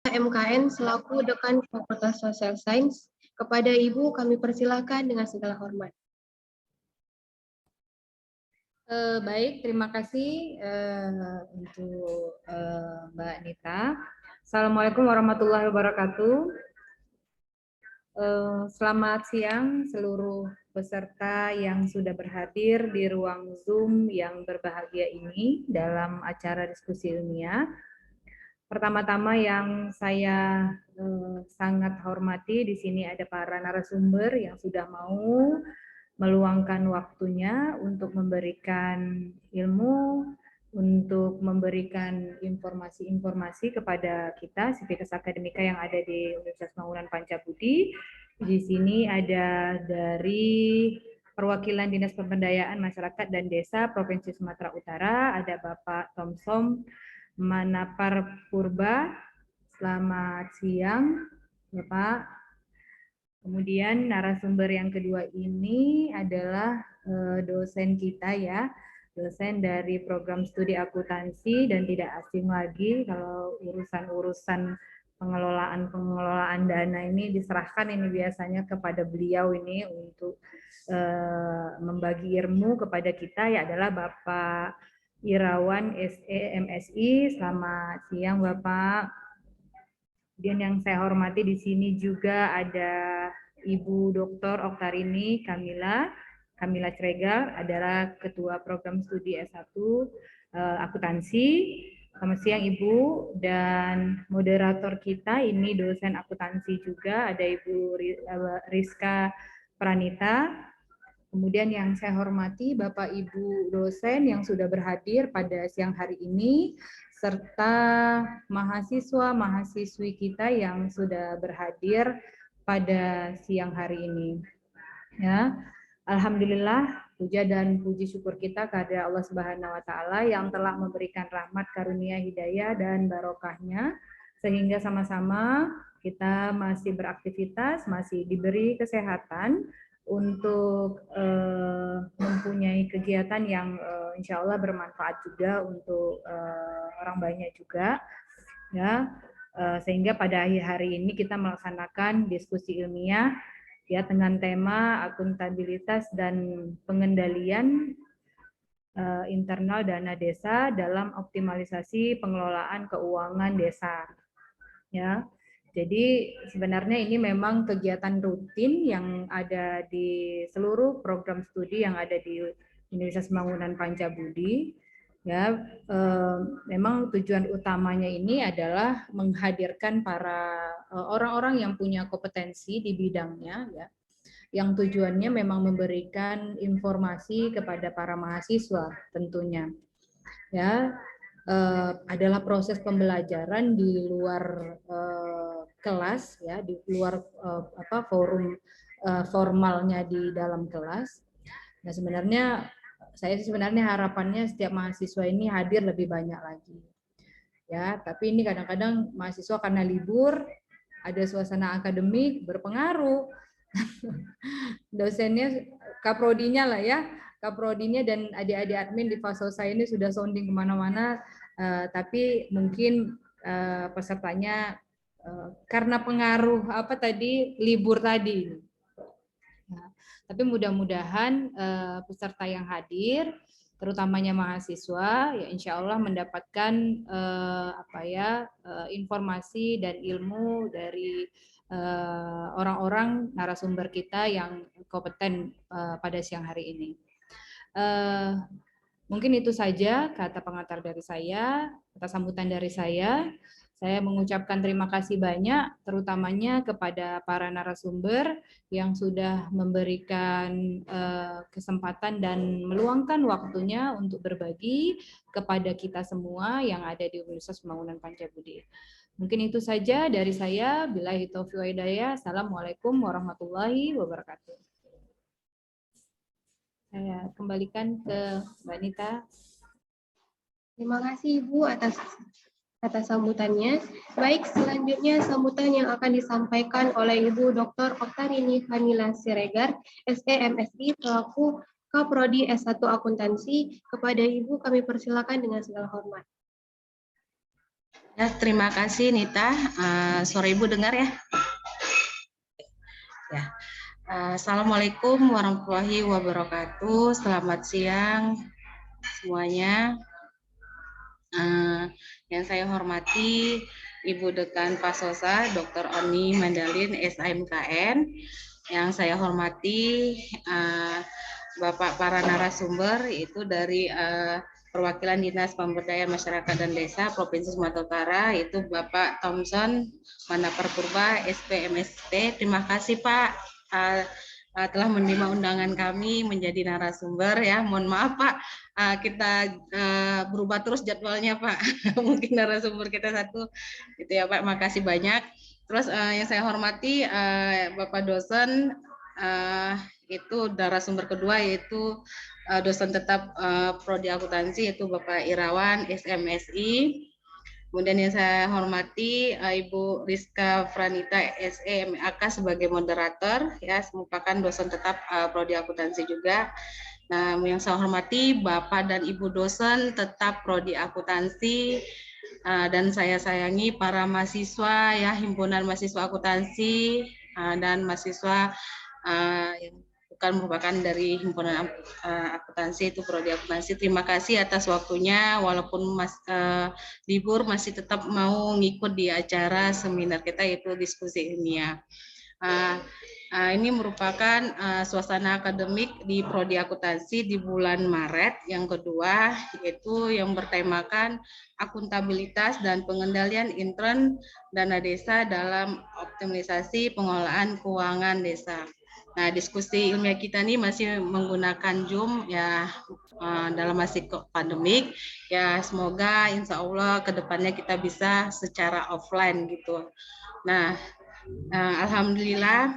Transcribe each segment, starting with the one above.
MKN selaku Dekan Fakultas Social Science. Kepada Ibu kami persilakan dengan segala hormat. Baik, terima kasih untuk Mbak Nita. Assalamualaikum warahmatullahi wabarakatuh. Selamat siang seluruh peserta yang sudah berhadir di ruang Zoom yang berbahagia ini dalam acara diskusi ilmiah. Pertama-tama yang saya sangat hormati di sini ada para narasumber yang sudah mau meluangkan waktunya untuk memberikan ilmu, untuk memberikan informasi-informasi kepada kita, sivitas akademika yang ada di Universitas Pembangunan Pancabudi. Di sini ada dari perwakilan Dinas Pemberdayaan Masyarakat dan Desa Provinsi Sumatera Utara, ada Bapak Tomsom Manapar Purba. Selamat siang, Bapak. Kemudian narasumber yang kedua ini adalah dosen kita ya, dosen dari program studi akuntansi dan tidak asing lagi kalau urusan-urusan pengelolaan dana ini diserahkan ini biasanya kepada beliau ini untuk membagi ilmu kepada kita ya adalah Bapak Irawan SE MSI. Selamat siang Bapak. Dan yang saya hormati di sini juga ada Ibu Dr. Oktarini Kamila Cregar, adalah Ketua Program Studi S1 Akuntansi. Selamat siang Ibu, dan moderator kita ini dosen akuntansi juga, ada Ibu Rizka Pranita. Kemudian yang saya hormati Bapak Ibu dosen yang sudah berhadir pada siang hari ini, serta mahasiswa-mahasiswi kita yang sudah berhadir pada siang hari ini. Ya, alhamdulillah puja dan puji syukur kita kepada Allah Subhanahu wa taala yang telah memberikan rahmat, karunia, hidayah dan barokahnya sehingga sama-sama kita masih beraktivitas, masih diberi kesehatan untuk mempunyai kegiatan yang insya Allah bermanfaat juga untuk orang banyak juga, ya, sehingga pada akhir hari ini kita melaksanakan diskusi ilmiah ya dengan tema akuntabilitas dan pengendalian internal dana desa dalam optimalisasi pengelolaan keuangan desa, ya. Jadi sebenarnya ini memang kegiatan rutin yang ada di seluruh program studi yang ada di Universitas Pembangunan Pancabudi. Ya, memang tujuan utamanya ini adalah menghadirkan para orang-orang yang punya kompetensi di bidangnya, ya, yang tujuannya memang memberikan informasi kepada para mahasiswa tentunya. Ya, adalah proses pembelajaran di luar kelas ya, di luar forum formalnya di dalam kelas. Nah, saya sebenarnya harapannya setiap mahasiswa ini hadir lebih banyak lagi. Ya, tapi ini kadang-kadang mahasiswa karena libur, ada suasana akademik berpengaruh. Dosennya, kaprodinya lah ya, kaprodinya dan adik-adik admin di Fasosa ini sudah sounding kemana-mana, tapi mungkin pesertanya karena pengaruh libur tadi. Nah, tapi mudah-mudahan peserta yang hadir, terutamanya mahasiswa, ya insya Allah mendapatkan informasi dan ilmu dari orang-orang narasumber kita yang kompeten pada siang hari ini. Mungkin itu saja kata pengantar dari saya, kata sambutan dari saya. Saya mengucapkan terima kasih banyak, terutamanya kepada para narasumber yang sudah memberikan kesempatan dan meluangkan waktunya untuk berbagi kepada kita semua yang ada di Universitas Pembangunan Pancabudi. Mungkin itu saja dari saya. Billahi taufiq wal hidayah. Assalamualaikum warahmatullahi wabarakatuh. Saya kembalikan ke Mbak Nita. Terima kasih Ibu atas sambutannya. Baik, selanjutnya sambutan yang akan disampaikan oleh Ibu Dr. Oktarini Kamila Siregar, SE MSI, selaku Kaprodi S1 Akuntansi. Kepada Ibu kami persilakan dengan segala hormat. Ya, terima kasih Nita. Suara Ibu dengar ya? Ya. Assalamualaikum warahmatullahi wabarakatuh. Selamat siang semuanya. Yang saya hormati Ibu Dekan Pasosa, Dr. Oni Mandalin, SAMKN. Yang saya hormati Bapak para narasumber, itu dari perwakilan Dinas Pemberdayaan Masyarakat dan Desa Provinsi Sumatera Utara, itu Bapak Thompson Manapar Purba, SPMSP. Terima kasih Pak telah menerima undangan kami menjadi narasumber ya. Mohon maaf Pak, kita berubah terus jadwalnya Pak. Mungkin narasumber kita satu, itu ya Pak. Makasih banyak. Terus yang saya hormati Bapak dosen, itu narasumber kedua yaitu dosen tetap Prodi Akuntansi, itu Bapak Irawan SMSI. Kemudian yang saya hormati Ibu Rizka Franita SEMAK sebagai moderator, ya, merupakan dosen tetap Prodi Akuntansi juga. Nah, yang saya hormati Bapak dan Ibu dosen tetap Prodi Akuntansi, dan saya sayangi para mahasiswa ya, himpunan mahasiswa akuntansi dan mahasiswa yang bukan merupakan dari himpunan akuntansi, itu Prodi Akuntansi. Terima kasih atas waktunya, walaupun libur masih tetap mau ngikut di acara seminar kita, yaitu diskusi ilmiah. Ini merupakan suasana akademik di Prodi Akuntansi di bulan Maret yang kedua, yaitu yang bertemakan akuntabilitas dan pengendalian intern dana desa dalam optimalisasi pengelolaan keuangan desa. Nah, diskusi ilmiah kita ini masih menggunakan Zoom ya, dalam masih pandemik ya. Semoga insya Allah kedepannya kita bisa secara offline gitu. Nah, alhamdulillah,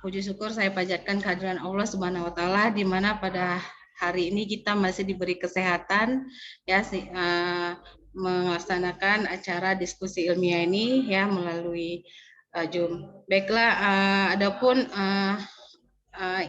puji syukur saya panjatkan kehadiran Allah Subhanahu wa Ta'ala, di mana pada hari ini kita masih diberi kesehatan ya, melaksanakan acara diskusi ilmiah ini ya melalui Zoom. Baiklah, adapun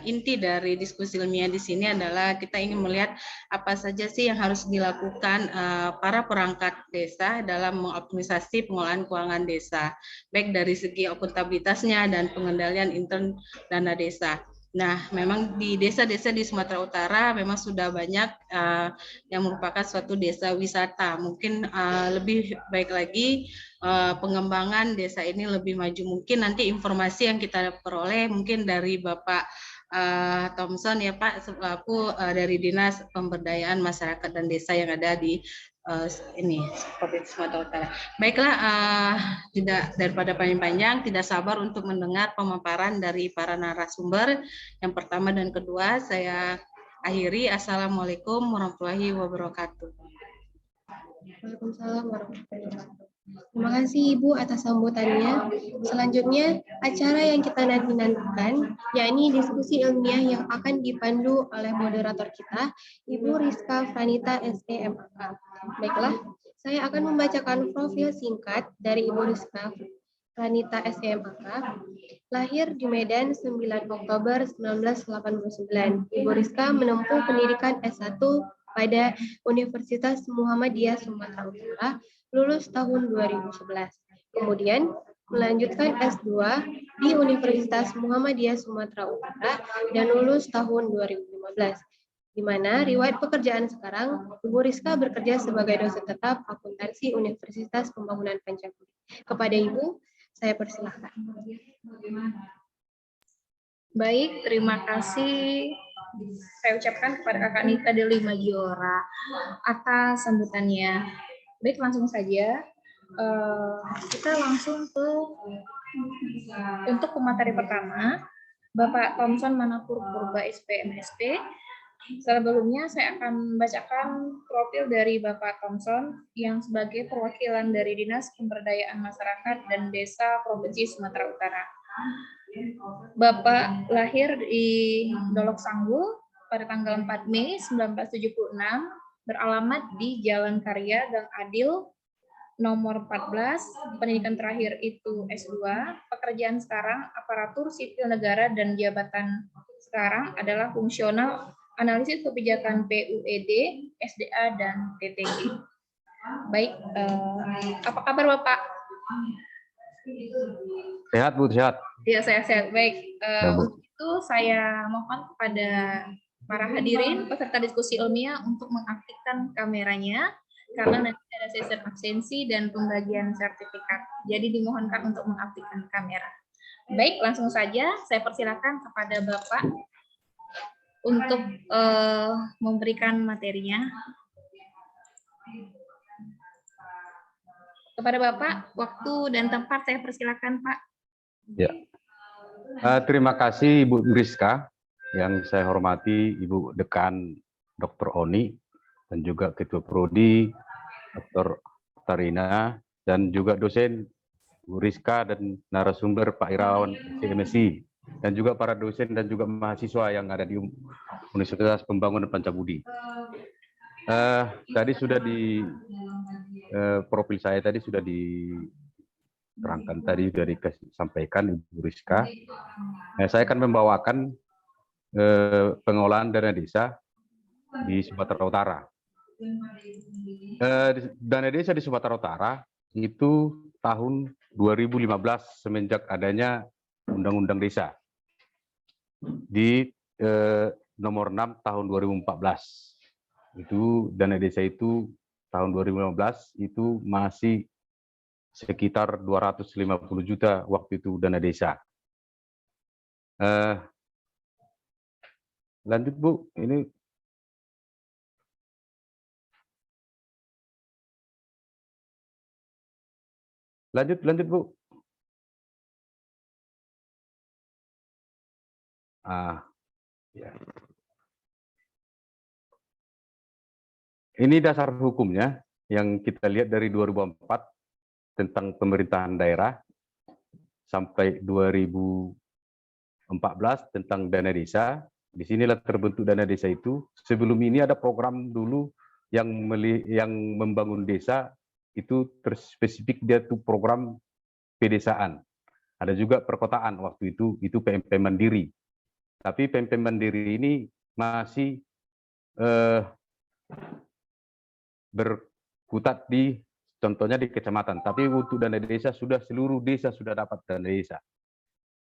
inti dari diskusi ilmiah di sini adalah kita ingin melihat apa saja sih yang harus dilakukan para perangkat desa dalam mengoptimisasi pengelolaan keuangan desa, baik dari segi akuntabilitasnya dan pengendalian intern dana desa. Nah, memang di desa-desa di Sumatera Utara memang sudah banyak yang merupakan suatu desa wisata. Mungkin lebih baik lagi pengembangan desa ini lebih maju. Mungkin nanti informasi yang kita peroleh mungkin dari Bapak Thompson ya Pak, selaku dari Dinas Pemberdayaan Masyarakat dan Desa yang ada di ini Provinsi Sumatera Utara. Baiklah, tidak daripada panjang-panjang, tidak sabar untuk mendengar pemaparan dari para narasumber. Yang pertama dan kedua saya akhiri. Assalamualaikum warahmatullahi wabarakatuh. Waalaikumsalam warahmatullahi wabarakatuh. Terima kasih Ibu atas sambutannya. Selanjutnya, acara yang kita nantikan, yakni diskusi ilmiah yang akan dipandu oleh moderator kita, Ibu Rizka Franita SEMAK. Baiklah, saya akan membacakan profil singkat dari Ibu Rizka Franita SEMAK. Lahir di Medan 9 Oktober 1989. Ibu Rizka menempuh pendidikan S1 pada Universitas Muhammadiyah Sumatera Utara, lulus tahun 2011. Kemudian melanjutkan S2 di Universitas Muhammadiyah Sumatera Utara dan lulus tahun 2015. Di mana riwayat pekerjaan sekarang, Ibu Rizka bekerja sebagai dosen tetap akuntansi Universitas Pembangunan Pancasila. Kepada Ibu, saya persilahkan. Baik, terima kasih saya ucapkan kepada Kakak Nita Deli Majora atas sambutannya. Baik, langsung saja. Kita langsung ke untuk pemateri pertama, Bapak Thompson Manapur Purba SPMSP. Sebelumnya saya akan membacakan profil dari Bapak Thompson yang sebagai perwakilan dari Dinas Pemberdayaan Masyarakat dan Desa Provinsi Sumatera Utara. Bapak lahir di Dolok Sanggul pada tanggal 4 Mei 1976, beralamat di Jalan Karya Gang Adil nomor 14, pendidikan terakhir itu S2, pekerjaan sekarang aparatur sipil negara dan jabatan sekarang adalah fungsional analisis kebijakan PUED, SDA, dan TTG. Baik, apa kabar Bapak? Sehat Bu, sehat. Ya, saya sehat. Baik, Ya, Bu. untuk itu saya mohon kepada para hadirin peserta diskusi ilmiah untuk mengaktifkan kameranya karena nanti ada sesi absensi dan pembagian sertifikat. Jadi dimohonkan untuk mengaktifkan kamera. Baik, langsung saja saya persilakan kepada Bapak untuk memberikan materinya. Kepada Bapak, waktu dan tempat saya persilakan, Pak. Ya. Terima kasih Ibu Rizka, yang saya hormati Ibu Dekan Dr. Oni, dan juga Ketua Prodi Dr. Tarina, dan juga dosen Bu Rizka dan narasumber Pak Irawan CMSI, dan juga para dosen dan juga mahasiswa yang ada di Universitas Pembangunan Pancabudi. Tadi sudah di profil saya tadi sudah diterangkan, tadi sudah disampaikan Ibu Rizka. Saya akan membawakan pengolahan dana desa di Sumatera Utara. Dana desa di Sumatera Utara itu tahun 2015 semenjak adanya Undang-Undang Desa di nomor 6 tahun 2014. Itu dana desa itu tahun 2015 itu masih sekitar 250 juta waktu itu dana desa. Lanjut Bu, ini lanjut Bu. Ya. Ini dasar hukumnya yang kita lihat dari 2004 tentang pemerintahan daerah sampai 2014 tentang dana desa. Disinilah terbentuk dana desa itu. Sebelum ini ada program dulu yang membangun desa itu terspesifik, dia tuh program pedesaan. Ada juga perkotaan waktu itu PMP Mandiri. Tapi PMP Mandiri ini masih berkutat di contohnya di kecamatan. Tapi untuk dana desa sudah seluruh desa sudah dapat dana desa.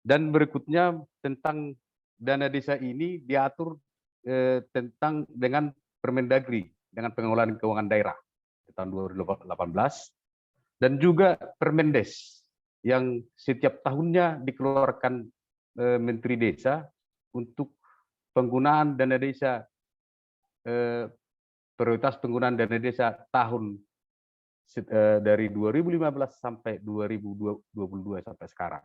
Dan berikutnya tentang dana desa ini diatur tentang dengan Permendagri, dengan pengelolaan keuangan daerah tahun 2018, dan juga Permendes yang setiap tahunnya dikeluarkan Menteri Desa untuk penggunaan dana desa, prioritas penggunaan dana desa tahun dari 2015 sampai 2022 sampai sekarang.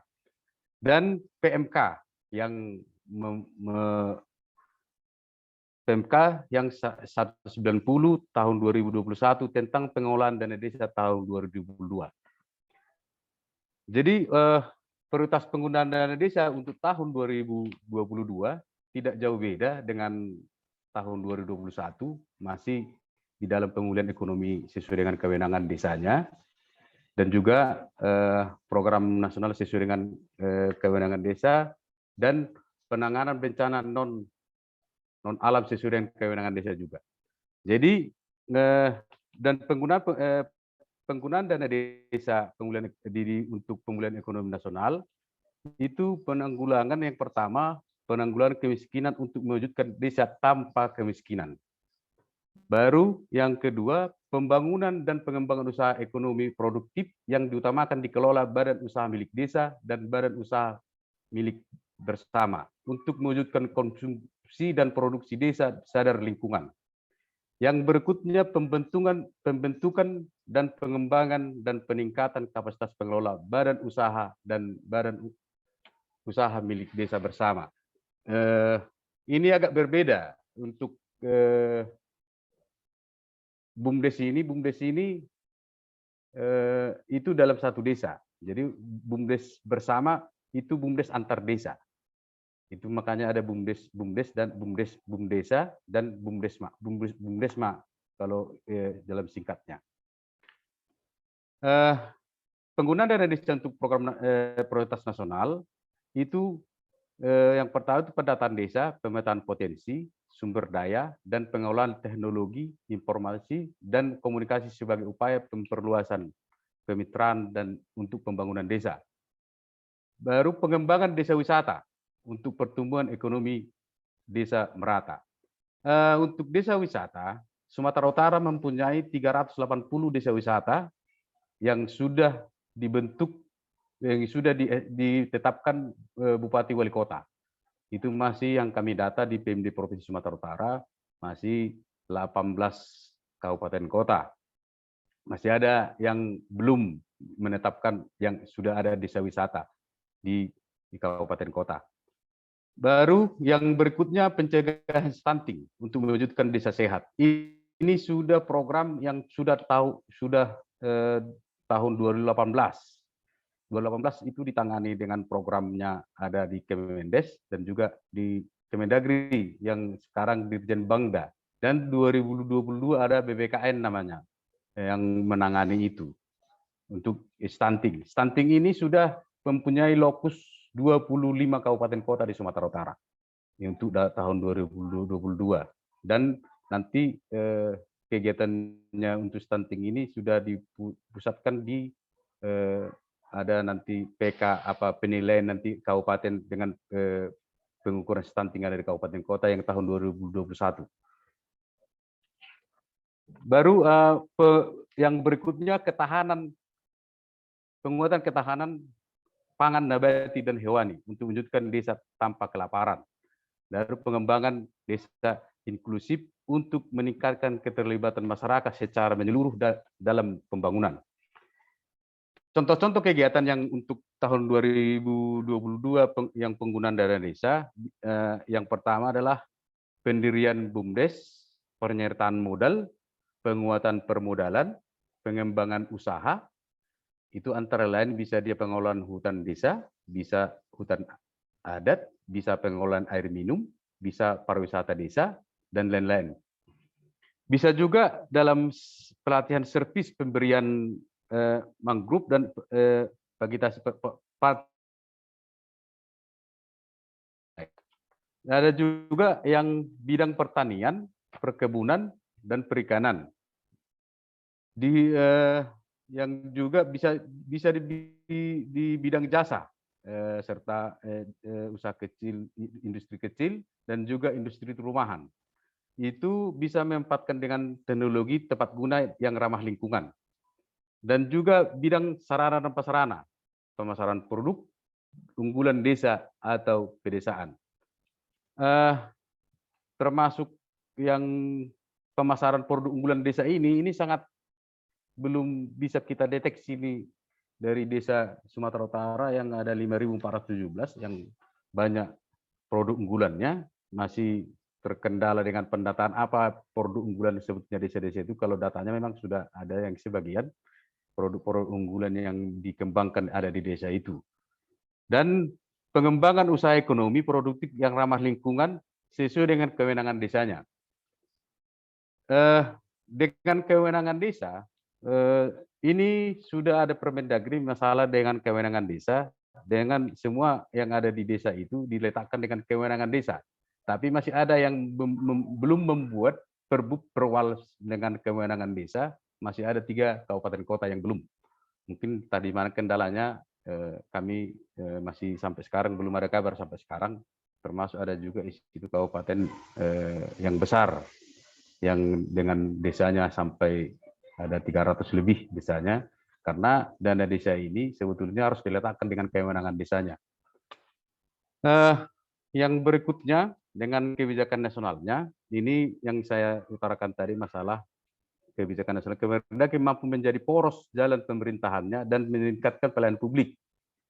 Dan PMK yang PMK yang 190 tahun 2021 tentang pengolahan dana desa tahun 2022. Jadi prioritas penggunaan dana desa untuk tahun 2022 tidak jauh beda dengan tahun 2021, masih di dalam pemulihan ekonomi sesuai dengan kewenangan desanya, dan juga program nasional sesuai dengan kewenangan desa, dan penanganan bencana non alam sesuai dengan kewenangan desa juga. Jadi dan penggunaan dana desa untuk pemulihan ekonomi nasional itu penanggulangan yang pertama, penanggulangan kemiskinan untuk mewujudkan desa tanpa kemiskinan. Baru yang kedua, pembangunan dan pengembangan usaha ekonomi produktif yang diutamakan dikelola badan usaha milik desa dan badan usaha milik bersama untuk mewujudkan konsumsi dan produksi desa sadar lingkungan. Yang berikutnya pembentukan dan pengembangan dan peningkatan kapasitas pengelola badan usaha dan badan usaha milik desa bersama. Ini agak berbeda untuk BUMDes ini itu dalam satu desa. Jadi BUMDes bersama itu BUMDes antar desa. Itu makanya ada BUMDes dan BUMDesa dan BUMDesma kalau dalam singkatnya. Penggunaan dana desa untuk program prioritas nasional itu yang pertama itu pendataan desa, pemetaan potensi, sumber daya, dan pengelolaan teknologi, informasi, dan komunikasi sebagai upaya pemperluasan kemitraan dan untuk pembangunan desa. Baru pengembangan desa wisata untuk pertumbuhan ekonomi desa merata. Untuk desa wisata, Sumatera Utara mempunyai 380 desa wisata yang sudah dibentuk, yang sudah ditetapkan Bupati Wali Kota. Itu masih yang kami data di PMD Provinsi Sumatera Utara, masih 18 kabupaten kota. Masih ada yang belum menetapkan yang sudah ada desa wisata di kabupaten kota. Baru yang berikutnya pencegahan stunting untuk mewujudkan desa sehat. Ini sudah program yang sudah tahun 2018. 2018 itu ditangani dengan programnya ada di Kemendes dan juga di Kemendagri yang sekarang Dirjen Bangda, dan 2022 ada BBKN namanya yang menangani itu untuk stunting. Stunting ini sudah mempunyai lokus 25 kabupaten kota di Sumatera Utara untuk tahun 2022, dan nanti kegiatannya untuk stunting ini sudah dipusatkan di ada nanti PK penilaian nanti kabupaten dengan pengukuran stunting ada di kabupaten kota yang tahun 2021. Baru yang berikutnya penguatan ketahanan pangan nabati dan hewani untuk mewujudkan desa tanpa kelaparan. Baru pengembangan desa inklusif untuk meningkatkan keterlibatan masyarakat secara menyeluruh dalam pembangunan. Contoh-contoh kegiatan yang untuk tahun 2022 yang penggunaan dana desa, yang pertama adalah pendirian BUMDes, penyertaan modal, penguatan permodalan, pengembangan usaha, itu antara lain bisa dia pengelolaan hutan desa, bisa hutan adat, bisa pengelolaan air minum, bisa pariwisata desa, dan lain-lain. Bisa juga dalam pelatihan servis pemberian mangrove dan vegetasi ada juga yang bidang pertanian, perkebunan, dan perikanan. Yang juga bisa di bidang jasa serta usaha kecil, industri kecil, dan juga industri rumahan. Itu bisa memanfaatkan dengan teknologi tepat guna yang ramah lingkungan. Dan juga bidang sarana dan prasarana, pemasaran produk unggulan desa atau pedesaan. Termasuk yang pemasaran produk unggulan desa ini sangat belum bisa kita deteksi dari desa Sumatera Utara yang ada 5.417 yang banyak produk unggulannya, masih terkendala dengan pendataan apa produk unggulan disebutnya desa-desa itu. Kalau datanya memang sudah ada yang sebagian produk-produk unggulan yang dikembangkan ada di desa itu. Dan pengembangan usaha ekonomi produktif yang ramah lingkungan sesuai dengan kewenangan desanya. Dengan kewenangan desa, ini sudah ada Permendagri masalah dengan kewenangan desa, dengan semua yang ada di desa itu diletakkan dengan kewenangan desa. Tapi masih ada yang belum membuat perbuk perwal dengan kewenangan desa, masih ada 3 kabupaten kota yang belum. Mungkin tadi mana kendalanya, kami masih sampai sekarang belum ada kabar sampai sekarang, termasuk ada juga itu kabupaten yang besar, yang dengan desanya sampai ada 300 lebih desanya, karena dana desa ini sebetulnya harus diletakkan dengan kewenangan desanya. Yang berikutnya dengan kebijakan nasionalnya, ini yang saya utarakan tadi masalah kebijakan nasional. Kemendagri mampu menjadi poros jalan pemerintahannya dan meningkatkan pelayanan publik,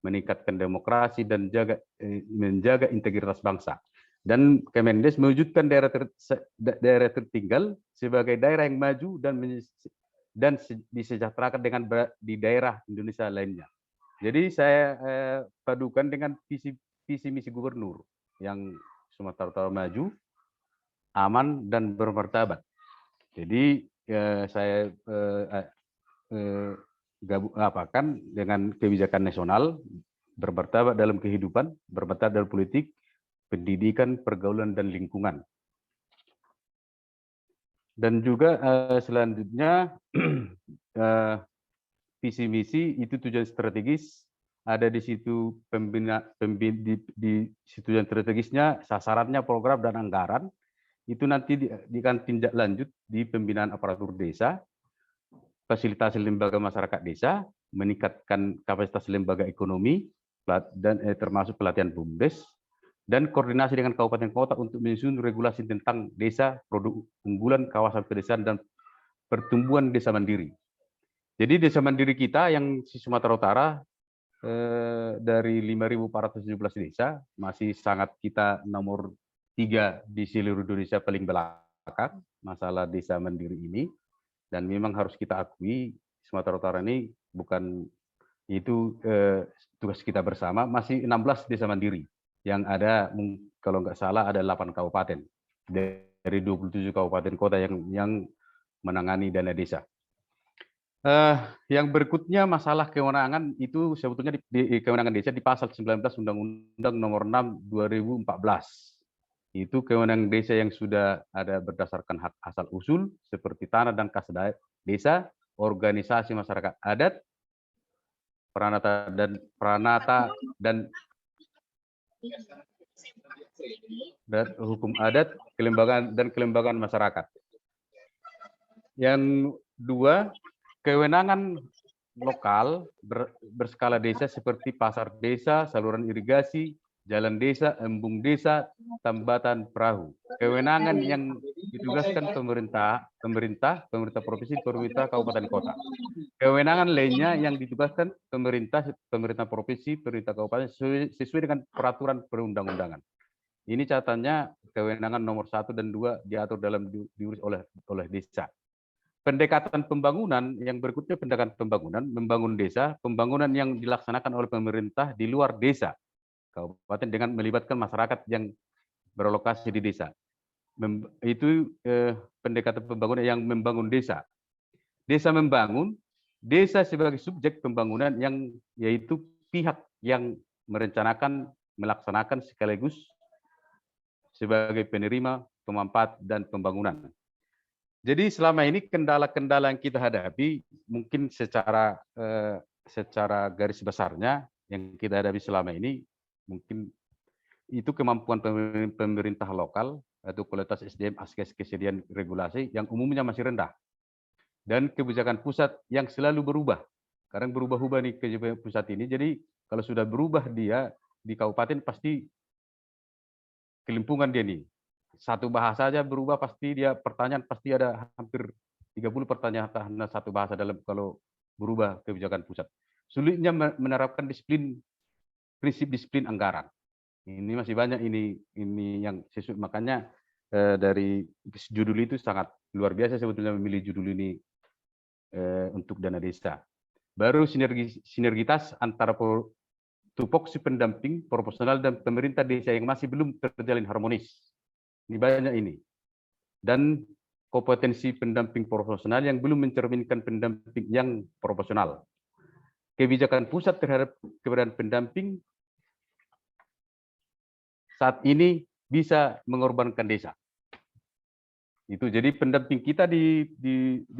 meningkatkan demokrasi dan menjaga integritas bangsa. Dan Kemendes mewujudkan daerah tertinggal sebagai daerah yang maju dan disejahterakan dengan di daerah Indonesia lainnya. Jadi saya padukan dengan visi misi gubernur yang Sumatera Utara maju, aman, dan bermartabat. Jadi saya apakan dengan kebijakan nasional, bermartabat dalam kehidupan, bermartabat dalam politik, pendidikan, pergaulan, dan lingkungan. Dan juga selanjutnya visi misi itu tujuan strategis ada di situ di situ tujuan strategisnya, sasarannya, program dan anggaran itu nanti akan tindak lanjut di pembinaan aparatur desa, fasilitasi lembaga masyarakat desa, meningkatkan kapasitas lembaga ekonomi dan termasuk pelatihan BUMDes, dan koordinasi dengan kabupaten kota untuk menyusun regulasi tentang desa, produk unggulan, kawasan pedesaan, dan pertumbuhan desa mandiri. Jadi desa mandiri kita yang di Sumatera Utara dari 5.417 desa masih sangat kita nomor 3 di seluruh Indonesia paling belakang masalah desa mandiri ini, dan memang harus kita akui Sumatera Utara ini bukan itu tugas kita bersama, masih 16 desa mandiri yang ada, kalau nggak salah ada 8 kabupaten dari 27 kabupaten kota yang menangani dana desa. Yang berikutnya masalah kewenangan itu sebetulnya di kewenangan desa di pasal 19 Undang-Undang Nomor 6 2014. Itu kewenangan desa yang sudah ada berdasarkan hak asal usul seperti tanah dan kas desa, organisasi masyarakat adat, peranata dan hukum adat, kelembagaan masyarakat. Yang dua, kewenangan lokal berskala desa seperti pasar desa, saluran irigasi, jalan desa, embung desa, tambatan perahu. Kewenangan yang ditugaskan pemerintah provinsi, pemerintah kabupaten kota. Kewenangan lainnya yang ditugaskan pemerintah provinsi, pemerintah kabupaten sesuai dengan peraturan perundang-undangan. Ini catatannya kewenangan nomor 1 dan 2 diatur dalam diurus oleh desa. Pendekatan pembangunan yang berikutnya, pendekatan pembangunan, membangun desa, pembangunan yang dilaksanakan oleh pemerintah di luar desa, kabupaten dengan melibatkan masyarakat yang berlokasi di desa. Itu pendekatan pembangunan yang membangun desa. Desa membangun, desa sebagai subjek pembangunan yang yaitu pihak yang merencanakan, melaksanakan sekaligus sebagai penerima, pemanfaat dan pembangunan. Jadi selama ini kendala-kendala yang kita hadapi mungkin secara garis besarnya yang kita hadapi selama ini mungkin itu kemampuan pemerintah lokal atau kualitas SDM, askes kesediaan regulasi yang umumnya masih rendah, dan kebijakan pusat yang selalu berubah. Kadang berubah-ubah nih kebijakan pusat ini. Jadi kalau sudah berubah dia di kabupaten pasti kelimpungan dia nih. Satu bahasa saja berubah pasti dia pertanyaan pasti ada hampir 30 pertanyaan karena satu bahasa dalam kalau berubah kebijakan pusat. Sulitnya menerapkan prinsip disiplin anggaran. Ini masih banyak ini yang sesuai, makanya dari judul itu sangat luar biasa sebetulnya memilih judul ini untuk dana desa. Baru sinergitas antara tupoksi pendamping, proporsional dan pemerintah desa yang masih belum terjalin harmonis. Ini banyak ini. Dan kompetensi pendamping proporsional yang belum mencerminkan pendamping yang proporsional. Kebijakan pusat terhadap keberadaan pendamping saat ini bisa mengorbankan desa. Itu jadi pendamping kita di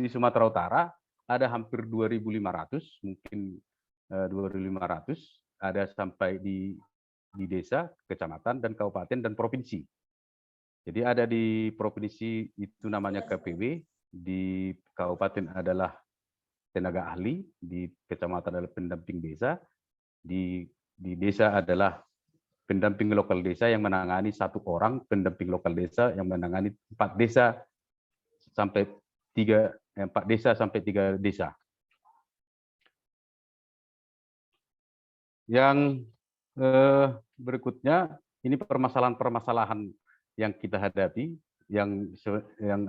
Sumatera Utara ada hampir 2.500, mungkin 2.500, ada sampai di desa, kecamatan dan kabupaten dan provinsi. Jadi ada di provinsi itu namanya KPW, di kabupaten adalah tenaga ahli, di kecamatan adalah pendamping desa, di desa adalah pendamping lokal desa yang menangani 1 orang, pendamping lokal desa yang menangani 4 desa sampai 3 desa. Yang berikutnya ini permasalahan-permasalahan yang kita hadapi yang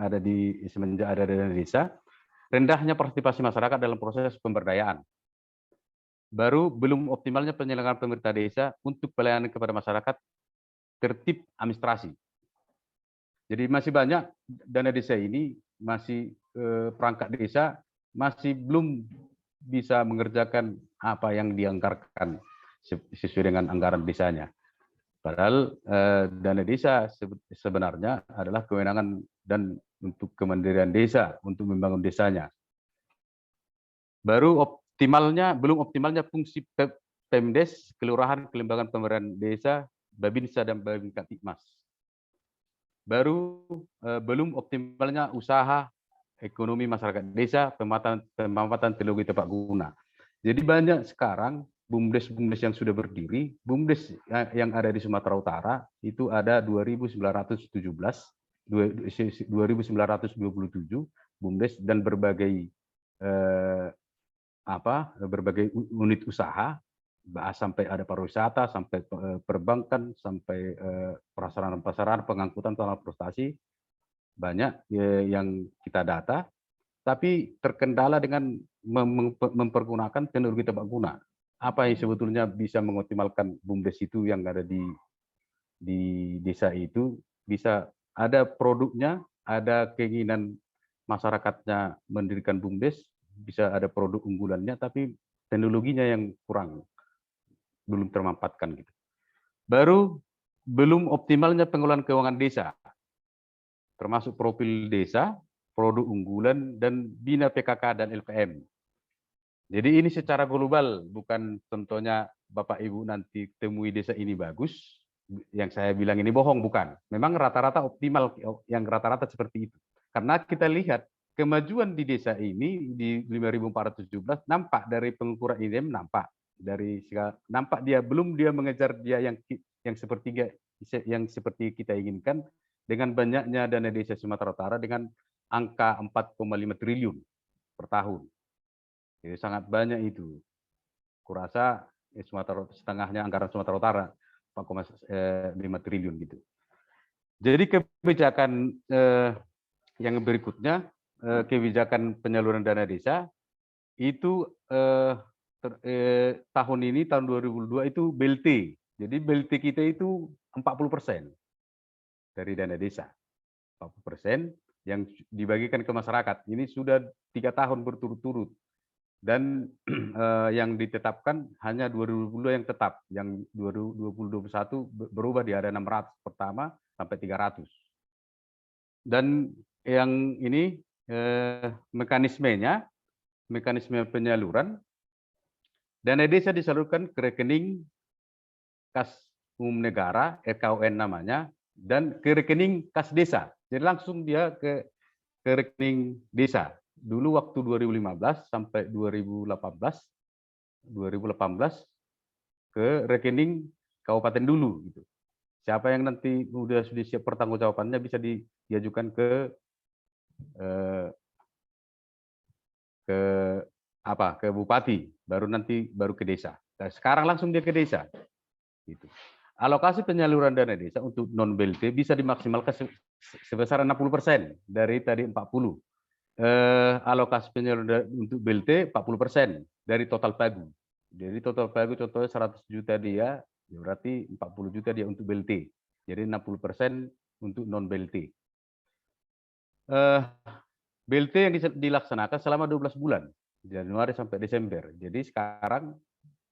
ada di semenjak ada dana desa, rendahnya partisipasi masyarakat dalam proses pemberdayaan. Baru belum optimalnya penyelenggaraan pemerintah desa untuk pelayanan kepada masyarakat, tertib administrasi. Jadi masih banyak dana desa ini masih perangkat desa masih belum bisa mengerjakan apa yang dianggarkan sesuai dengan anggaran desanya. Padahal dana desa sebenarnya adalah kewenangan dan untuk kemandirian desa untuk membangun desanya. Belum optimalnya fungsi Pemdes, kelurahan, kelembagaan pemerintahan desa, Babinsa dan Babin Kaptipmas. Belum optimalnya usaha ekonomi masyarakat desa, pemanfaatan teknologi tepat guna. Jadi banyak sekarang BUMDes yang sudah berdiri, BUMDes yang ada di Sumatera Utara itu ada 2.917, 2.927 BUMDes dan berbagai berbagai unit usaha, sampai ada pariwisata, sampai perbankan, sampai prasarana, pengangkutan, transportasi, banyak yang kita data, tapi terkendala dengan mempergunakan teknologi tepat guna. Apa yang sebetulnya bisa mengoptimalkan BUMDes itu yang ada di desa itu, bisa ada produknya, ada keinginan masyarakatnya mendirikan BUMDes, bisa ada produk unggulannya, tapi teknologinya yang kurang, belum termampatkan gitu. Belum optimalnya pengelolaan keuangan desa, termasuk profil desa, produk unggulan, dan bina PKK dan LPM. Jadi ini secara global, bukan contohnya Bapak Ibu nanti temui desa ini bagus, yang saya bilang ini bohong, bukan. Memang rata-rata optimal, yang rata-rata seperti itu. Karena kita lihat kemajuan di desa ini di 5.417 nampak dari pengukuran IDM, nampak dia belum mengejar dia yang seperti kita inginkan, dengan banyaknya dana desa Sumatera Utara dengan angka 4,5 triliun per tahun. Jadi sangat banyak itu. Kurasa setengahnya anggaran Sumatera Utara 4,5 triliun gitu. Jadi kebijakan yang berikutnya, kebijakan penyaluran dana desa itu tahun ini, tahun 2002 itu BLT. Jadi BLT kita itu 40% dari dana desa. 40% yang dibagikan ke masyarakat. Ini sudah 3 tahun berturut-turut. Dan yang ditetapkan hanya 2022 yang tetap, yang 2021 berubah di ada 600 pertama sampai 300. Dan yang ini mekanisme penyaluran, dana desa disalurkan ke rekening kas umum negara, RKUN namanya, dan ke rekening kas desa. Jadi langsung dia ke rekening desa. Dulu waktu 2015 sampai 2018 ke rekening kabupaten dulu gitu. Siapa yang nanti sudah siap pertanggungjawabannya bisa diajukan ke bupati, baru ke desa. Nah, sekarang langsung dia ke desa. Gitu. Alokasi penyaluran dana desa untuk non BLT bisa dimaksimalkan sebesar 60% dari tadi 40. Alokasi penyaluran untuk BLT 40% dari total pagu. Jadi total pagu contohnya 100 juta dia, ya berarti 40 juta dia untuk BLT. Jadi 60% untuk non BLT. BLT yang dilaksanakan selama 12 bulan, Januari sampai Desember. Jadi sekarang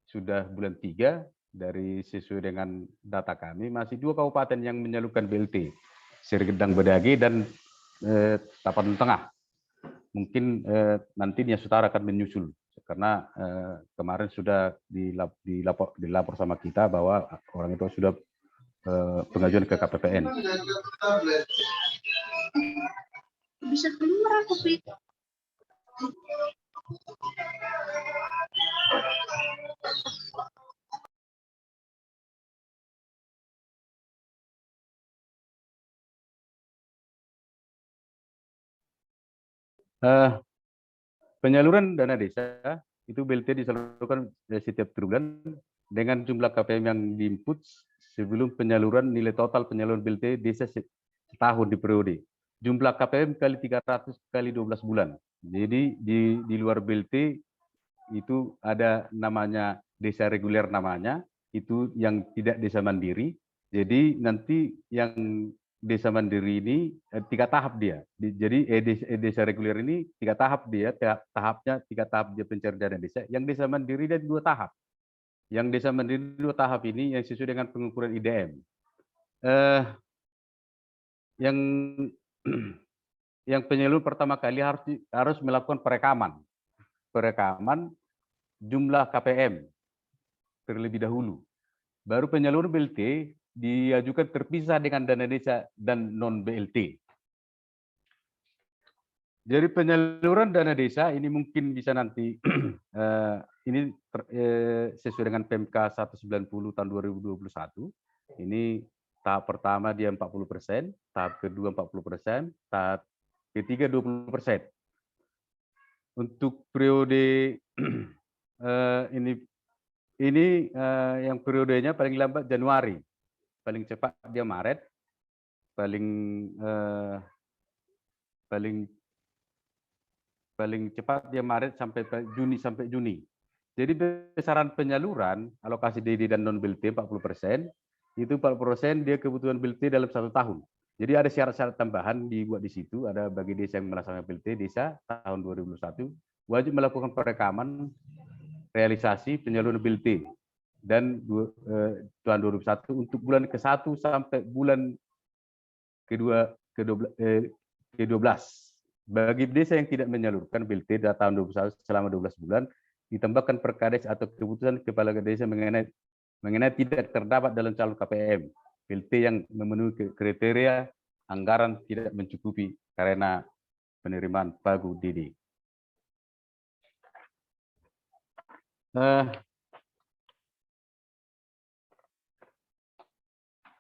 sudah bulan 3, dari sesuai dengan data kami, masih 2 kabupaten yang menyalurkan BLT, Sirgedang Bedage dan Tapan Tengah. Mungkin nanti Nias Utara akan menyusul, karena kemarin sudah dilapor sama kita bahwa orang itu sudah pengajuan ke KPPN. Bisa keluar aku, Pit. Penyaluran dana desa itu BLT disalurkan setiap bulan dengan jumlah KPM yang diinput sebelum penyaluran. Nilai total penyaluran BLT desa setahun di periode. Jumlah KPM kali 300 kali 12 bulan. Jadi di luar BLT itu ada namanya desa reguler namanya, itu yang tidak desa mandiri. Jadi nanti yang desa mandiri ini 3 tahap dia. Jadi desa reguler ini 3 tahap dia, tahapnya 3 tahap dia pencarian dana desa. Yang desa mandiri dia 2 tahap. Yang desa mandiri 2 tahap ini yang sesuai dengan pengukuran IDM. Yang yang penyelur pertama kali harus melakukan perekaman jumlah KPM terlebih dahulu. Baru penyaluran BLT diajukan terpisah dengan dana desa dan non BLT. Jadi penyaluran dana desa ini mungkin bisa nanti ini sesuai dengan PMK 190 tahun 2021. Ini tahap pertama dia 40%, tahap kedua 40%, tahap ketiga 20%. Untuk periode ini yang periodenya paling lambat Januari, paling cepat dia Maret, paling cepat dia Maret sampai Juni. Jadi besaran penyaluran alokasi DD dan non BLT 40%, itu 40% dia kebutuhan BLT dalam 1 tahun. Jadi ada syarat-syarat tambahan dibuat di situ, ada bagi desa yang melaksanakan BLT, desa tahun 2021 wajib melakukan perekaman realisasi penyaluran BLT dan tahun 2021 untuk bulan ke-1 sampai bulan ke-12. Bagi desa yang tidak menyalurkan BLT dari tahun 2021 selama 12 bulan, ditambahkan perkades atau keputusan kepala desa mengenai tidak terdapat dalam calon KPM BLT yang memenuhi kriteria anggaran tidak mencukupi karena penerimaan pagu DD.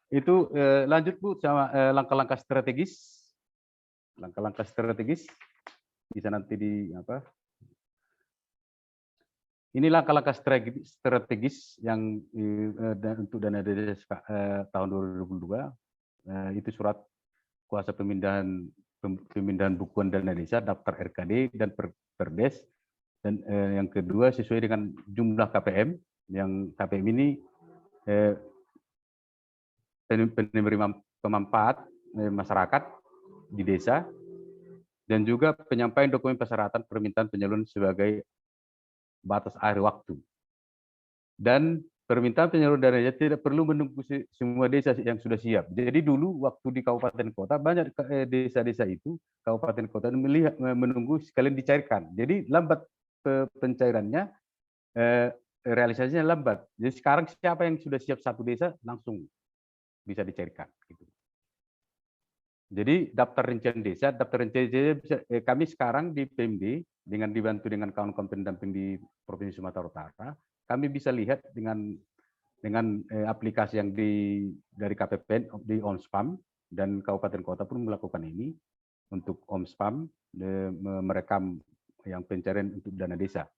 Itu lanjut Bu sama langkah-langkah strategis. Langkah-langkah strategis bisa nanti ini langkah-langkah strategis yang untuk dana desa tahun 2022 itu surat kuasa pemindahan bukuan dana desa, daftar RKD dan perdes. Dan yang kedua sesuai dengan jumlah KPM, yang KPM ini penerima pemanfaat masyarakat di desa, dan juga penyampaian dokumen persyaratan permintaan penyaluran sebagai batas akhir waktu. Dan permintaan penyaluran dana desa tidak perlu menunggu semua desa yang sudah siap. Jadi dulu waktu di kabupaten kota banyak desa-desa itu kabupaten kota menunggu sekalian dicairkan. Jadi lambat pencairannya, realisasinya lambat. Jadi sekarang siapa yang sudah siap satu desa langsung bisa dicairkan. Gitu. Jadi daftar rincian desa bisa, kami sekarang di PMD dengan dibantu dengan kawan-kawan pendamping di Provinsi Sumatera Utara, kami bisa lihat dengan aplikasi yang dari KPPN di OMSPAM dan kabupaten kota pun melakukan ini untuk OMSPAM merekam yang pencarian untuk dana desa,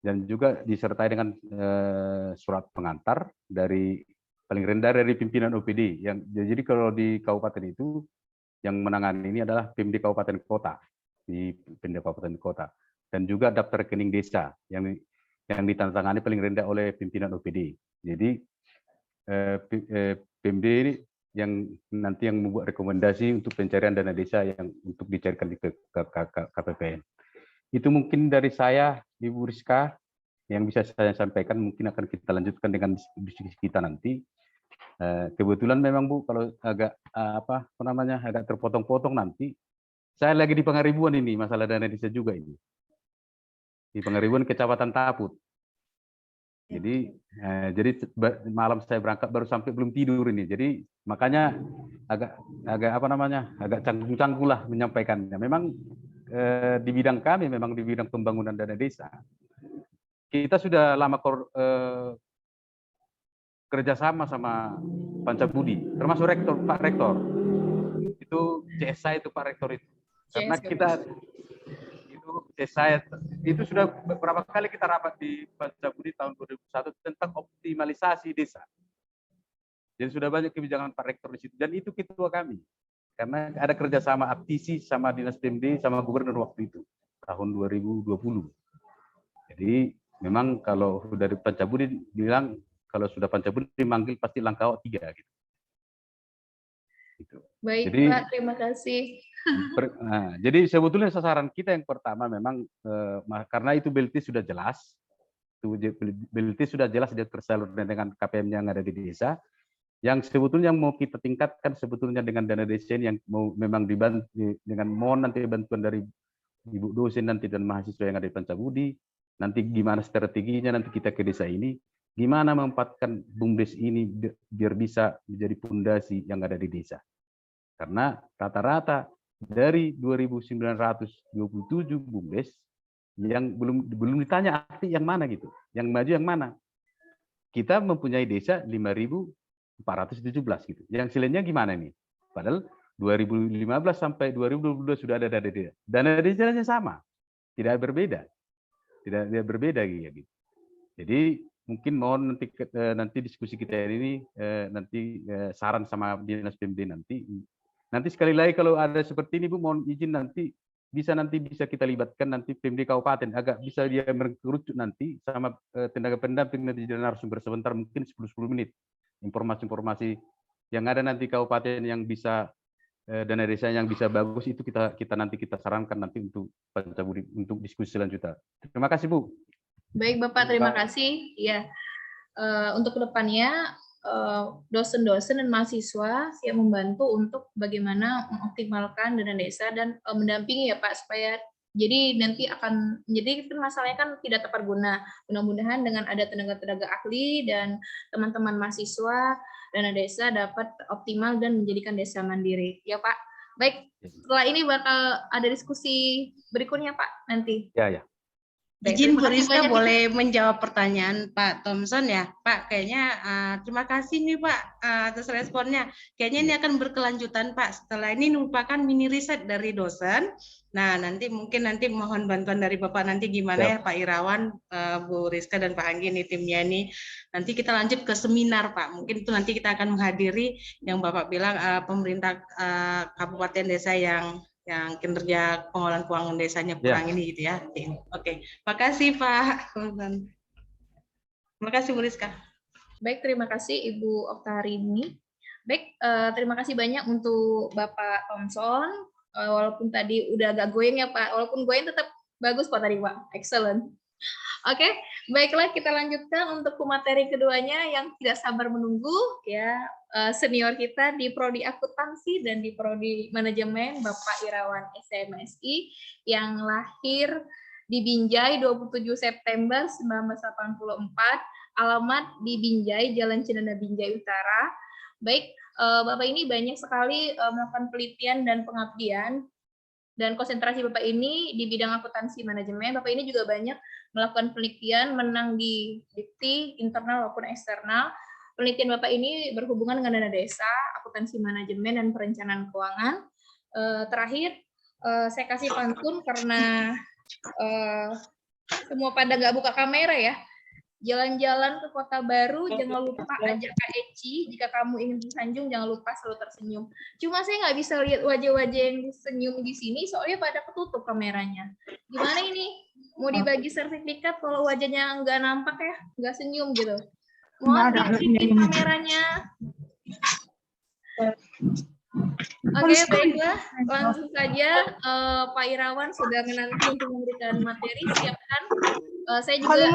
dan juga disertai dengan surat pengantar dari paling rendah dari pimpinan OPD. Yang jadi kalau di kabupaten itu yang menangani ini adalah PMD Kabupaten Kota, di PMD Kabupaten Kota, dan juga daftar rekening desa yang ditandatangani paling rendah oleh pimpinan OPD. Jadi PMD ini yang nanti yang membuat rekomendasi untuk pencarian dana desa yang untuk dicairkan di KPPN. Itu mungkin dari saya, Ibu Rizka, yang bisa saya sampaikan. Mungkin akan kita lanjutkan dengan diskusi kita nanti. Kebetulan memang Bu, kalau agak agak terpotong-potong nanti. Saya lagi di Pangaribuan ini, masalah dana desa juga ini. Di Pangaribuan, Kecamatan Taput. Jadi malam saya berangkat baru sampai belum tidur ini. Jadi makanya agak canggung-canggung lah menyampaikannya. Memang di bidang kami memang di bidang pembangunan dana desa. Kita sudah lama kerjasama sama Pancabudi, termasuk Pak Rektor. Itu CSI itu Pak Rektor itu. Karena kita itu CSI itu sudah beberapa kali kita rapat di Pancabudi tahun 2001 tentang optimalisasi desa. Jadi sudah banyak kebijakan Pak Rektor di situ, dan itu ketua kami. Karena ada kerjasama APTISI sama Dinas PMD sama Gubernur waktu itu, tahun 2020. Jadi memang kalau dari Pancabudi bilang, kalau sudah Pancabudi dimanggil pasti langkah 3 gitu. Gitu. Baik, jadi, Pak, terima kasih. Jadi sebetulnya sasaran kita yang pertama memang karena itu BLT sudah jelas, sustainability sudah jelas dia tersalurkan dengan KPM yang ada di desa. Yang sebetulnya mau kita tingkatkan sebetulnya dengan dana desa yang mau memang dibantu dengan mohon nanti bantuan dari ibu dosen nanti dan mahasiswa yang ada di Pancabudi. Nanti gimana strateginya nanti kita ke desa ini, gimana menempatkan BUMDes ini biar bisa menjadi pondasi yang ada di desa. Karena rata-rata dari 2.927 BUMDes yang belum ditanya aktif yang mana gitu, yang maju yang mana. Kita mempunyai desa 5.417 gitu. Yang selainnya gimana nih? Padahal 2015 sampai 2022 sudah ada dana desa. Dana desanya sama, tidak berbeda, tidak berbeda gitu. Jadi mungkin mohon nanti diskusi kita ini nanti saran sama dinas PMD nanti. Nanti sekali lagi kalau ada seperti ini Bu, mohon izin nanti bisa kita libatkan nanti PMD Kabupaten agak bisa dia mengerucut nanti sama tenaga pendamping nanti di narasumber sebentar mungkin 10 menit informasi-informasi yang ada nanti kabupaten yang bisa dana desa yang bisa bagus itu kita sarankan nanti untuk Pancabudi untuk diskusi selanjutnya. Terima kasih Bu. Baik Bapak, terima kasih. Ya, untuk kedepannya dosen-dosen dan mahasiswa siap membantu untuk bagaimana mengoptimalkan dana desa dan mendampingi ya Pak supaya jadi nanti akan menjadi masalahnya kan tidak tepat guna. Mudah-mudahan dengan ada tenaga-tenaga ahli dan teman-teman mahasiswa dana desa dapat optimal dan menjadikan desa mandiri. Ya Pak. Baik, setelah ini bakal ada diskusi berikutnya Pak nanti. Ya. Baik, Izin Bu terima kasih Rizka banyak, boleh menjawab pertanyaan Pak Thompson ya Pak, kayaknya terima kasih nih Pak atas responnya. Kayaknya ini akan berkelanjutan Pak, setelah ini merupakan mini riset dari dosen. Nah nanti mohon bantuan dari Bapak nanti gimana ya Pak Irawan, Bu Rizka dan Pak Anggi nih timnya ini. Nanti kita lanjut ke seminar Pak, mungkin itu nanti kita akan menghadiri yang Bapak bilang pemerintah kabupaten desa yang kinerja pengolahan keuangan desanya kurang ini gitu ya. Oke. Makasih Pak. Terima kasih Bu Rizka. Baik, terima kasih Ibu Oktarini. Baik, terima kasih banyak untuk Bapak Thompson. Walaupun tadi udah agak goyang ya Pak, walaupun goyang tetap bagus Pak tadi Pak. Excellent. Oke, baiklah kita lanjutkan untuk materi keduanya yang tidak sabar menunggu ya senior kita di Prodi Akuntansi dan di Prodi Manajemen Bapak Irawan SMSI yang lahir di Binjai 27 September 1984, alamat di Binjai, Jalan Cendekia Binjai Utara. Baik, Bapak ini banyak sekali melakukan penelitian dan pengabdian. Dan konsentrasi Bapak ini di bidang akuntansi manajemen. Bapak ini juga banyak melakukan penelitian, menang di dikti internal maupun eksternal. Penelitian Bapak ini berhubungan dengan dana desa, akuntansi manajemen, dan perencanaan keuangan. Terakhir, saya kasih pantun karena semua pada nggak buka kamera ya. Jalan-jalan ke kota baru, jangan lupa ajak Kak Eci. Jika kamu ingin bersanjung, jangan lupa selalu tersenyum. Cuma saya nggak bisa lihat wajah-wajah yang senyum di sini, soalnya pada ketutup kameranya. Gimana ini? Mau dibagi sertifikat kalau wajahnya nggak nampak ya, nggak senyum gitu. Mohon diaktifin kameranya. Oke, baiklah. Langsung saja Pak Irawan sudah menanti untuk memberikan materi. Siapkan. Saya juga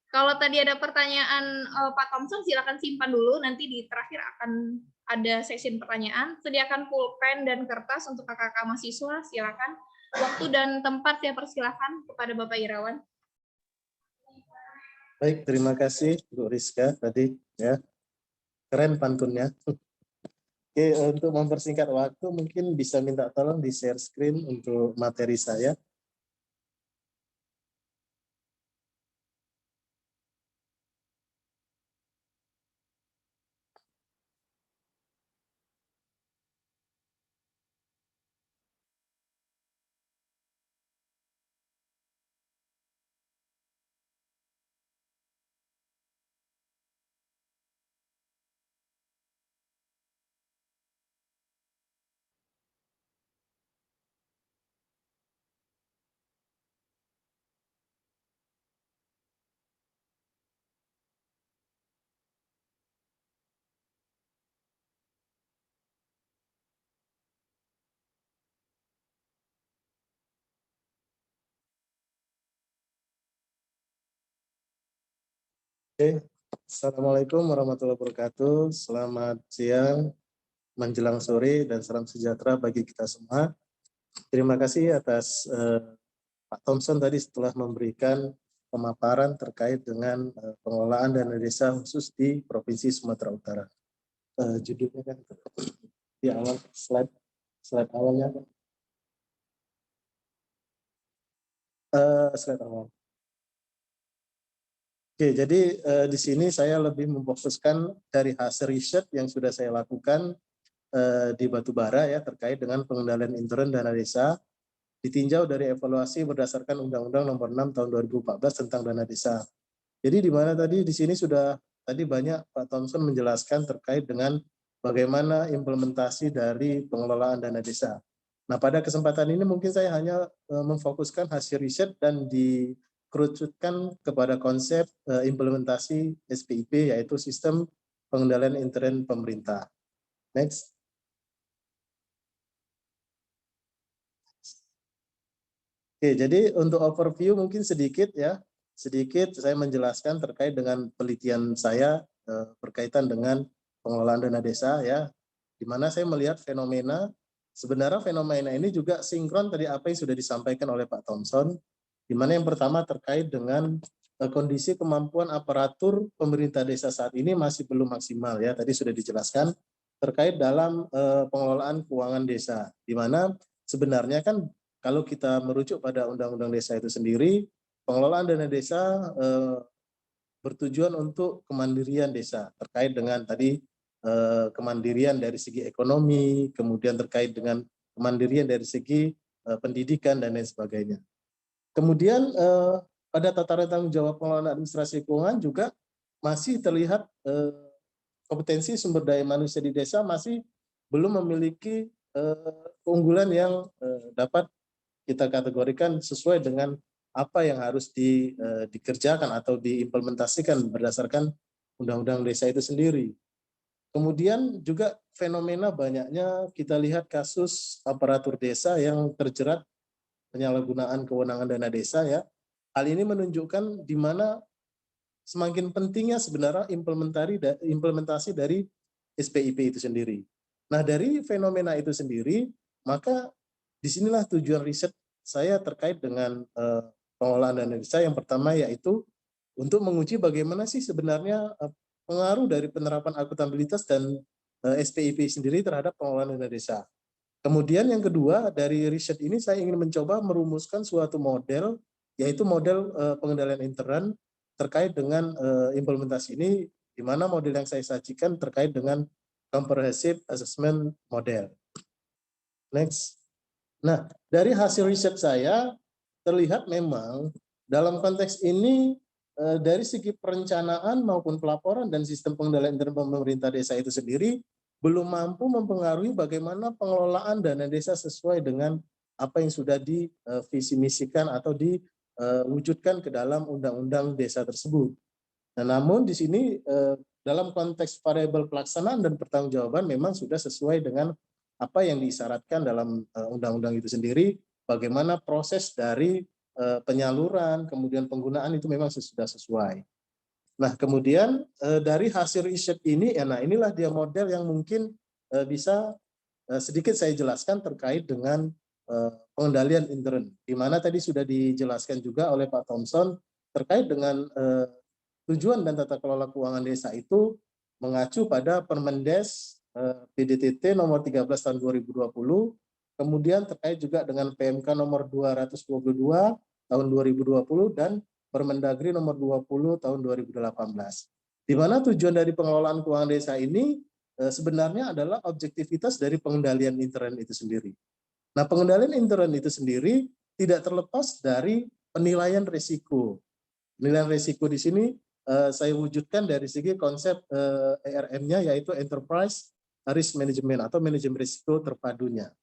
kalau tadi ada pertanyaan Pak Thompson silakan simpan dulu, nanti di terakhir akan ada sesi pertanyaan. Sediakan pulpen dan kertas untuk kakak-kakak mahasiswa, silakan. Waktu dan tempat saya persilakan kepada Bapak Irawan. Baik, terima kasih Bu Rizka tadi ya. Keren pantunnya. Oke, untuk mempersingkat waktu mungkin bisa minta tolong di share screen untuk materi saya. Oke. Assalamualaikum warahmatullahi wabarakatuh. Selamat siang, menjelang sore, dan salam sejahtera bagi kita semua. Terima kasih atas Pak Thompson tadi setelah memberikan pemaparan terkait dengan pengelolaan dana desa khusus di Provinsi Sumatera Utara. Judulnya kan di awal slide awalnya kan. Slide awal. Oke, jadi di sini saya lebih memfokuskan dari hasil riset yang sudah saya lakukan di Batubara ya terkait dengan pengendalian intern dana desa, ditinjau dari evaluasi berdasarkan Undang-Undang Nomor 6 Tahun 2014 tentang dana desa. Jadi di mana tadi di sini sudah tadi banyak Pak Thompson menjelaskan terkait dengan bagaimana implementasi dari pengelolaan dana desa. Nah, pada kesempatan ini mungkin saya hanya memfokuskan hasil riset dan dikerucutkan kepada konsep implementasi SPIP, yaitu Sistem Pengendalian Intern Pemerintah. Next. Oke, jadi untuk overview mungkin sedikit saya menjelaskan terkait dengan penelitian saya berkaitan dengan pengelolaan dana desa ya, di mana saya melihat sebenarnya fenomena ini juga sinkron tadi apa yang sudah disampaikan oleh Pak Thompson, di mana yang pertama terkait dengan kondisi kemampuan aparatur pemerintah desa saat ini masih belum maksimal ya, tadi sudah dijelaskan terkait dalam pengelolaan keuangan desa, di mana sebenarnya kan kalau kita merujuk pada Undang-Undang Desa itu sendiri, pengelolaan dana desa bertujuan untuk kemandirian desa terkait dengan tadi kemandirian dari segi ekonomi, kemudian terkait dengan kemandirian dari segi pendidikan dan lain sebagainya. Kemudian pada tataran tanggung jawab pengelolaan administrasi keuangan juga masih terlihat kompetensi sumber daya manusia di desa masih belum memiliki keunggulan yang dapat kita kategorikan sesuai dengan apa yang harus dikerjakan atau diimplementasikan berdasarkan Undang-Undang Desa itu sendiri. Kemudian juga fenomena banyaknya kita lihat kasus aparatur desa yang terjerat penyalahgunaan kewenangan dana desa ya. Hal ini menunjukkan di mana semakin pentingnya sebenarnya implementasi dari SPIP itu sendiri. Nah, dari fenomena itu sendiri, maka disinilah tujuan riset saya terkait dengan pengelolaan dana desa. Yang pertama yaitu untuk menguji bagaimana sih sebenarnya pengaruh dari penerapan akuntabilitas dan SPIP sendiri terhadap pengelolaan dana desa. Kemudian yang kedua, dari riset ini saya ingin mencoba merumuskan suatu model, yaitu model pengendalian intern terkait dengan implementasi ini, di mana model yang saya sajikan terkait dengan comprehensive assessment model. Next. Nah, dari hasil riset saya terlihat memang dalam konteks ini dari segi perencanaan maupun pelaporan dan sistem pengendalian intern pemerintah desa itu sendiri belum mampu mempengaruhi bagaimana pengelolaan dana desa sesuai dengan apa yang sudah divisi misikan atau diwujudkan ke dalam undang-undang desa tersebut. Nah, namun di sini dalam konteks variabel pelaksanaan dan pertanggungjawaban memang sudah sesuai dengan apa yang disyaratkan dalam undang-undang itu sendiri, bagaimana proses dari penyaluran, kemudian penggunaan itu memang sudah sesuai. Nah, kemudian dari hasil riset ini, nah inilah dia model yang mungkin bisa sedikit saya jelaskan terkait dengan pengendalian intern, di mana tadi sudah dijelaskan juga oleh Pak Thompson terkait dengan tujuan dan tata kelola keuangan desa itu mengacu pada Permendes PDTT nomor 13 tahun 2020, kemudian terkait juga dengan PMK nomor 222 tahun 2020 dan Permendagri nomor 20 tahun 2018. Di mana tujuan dari pengelolaan keuangan desa ini sebenarnya adalah objektivitas dari pengendalian intern itu sendiri. Nah, pengendalian intern itu sendiri tidak terlepas dari penilaian risiko. Penilaian risiko di sini saya wujudkan dari segi konsep ERM-nya, yaitu Enterprise Risk Management atau manajemen risiko terpadunya.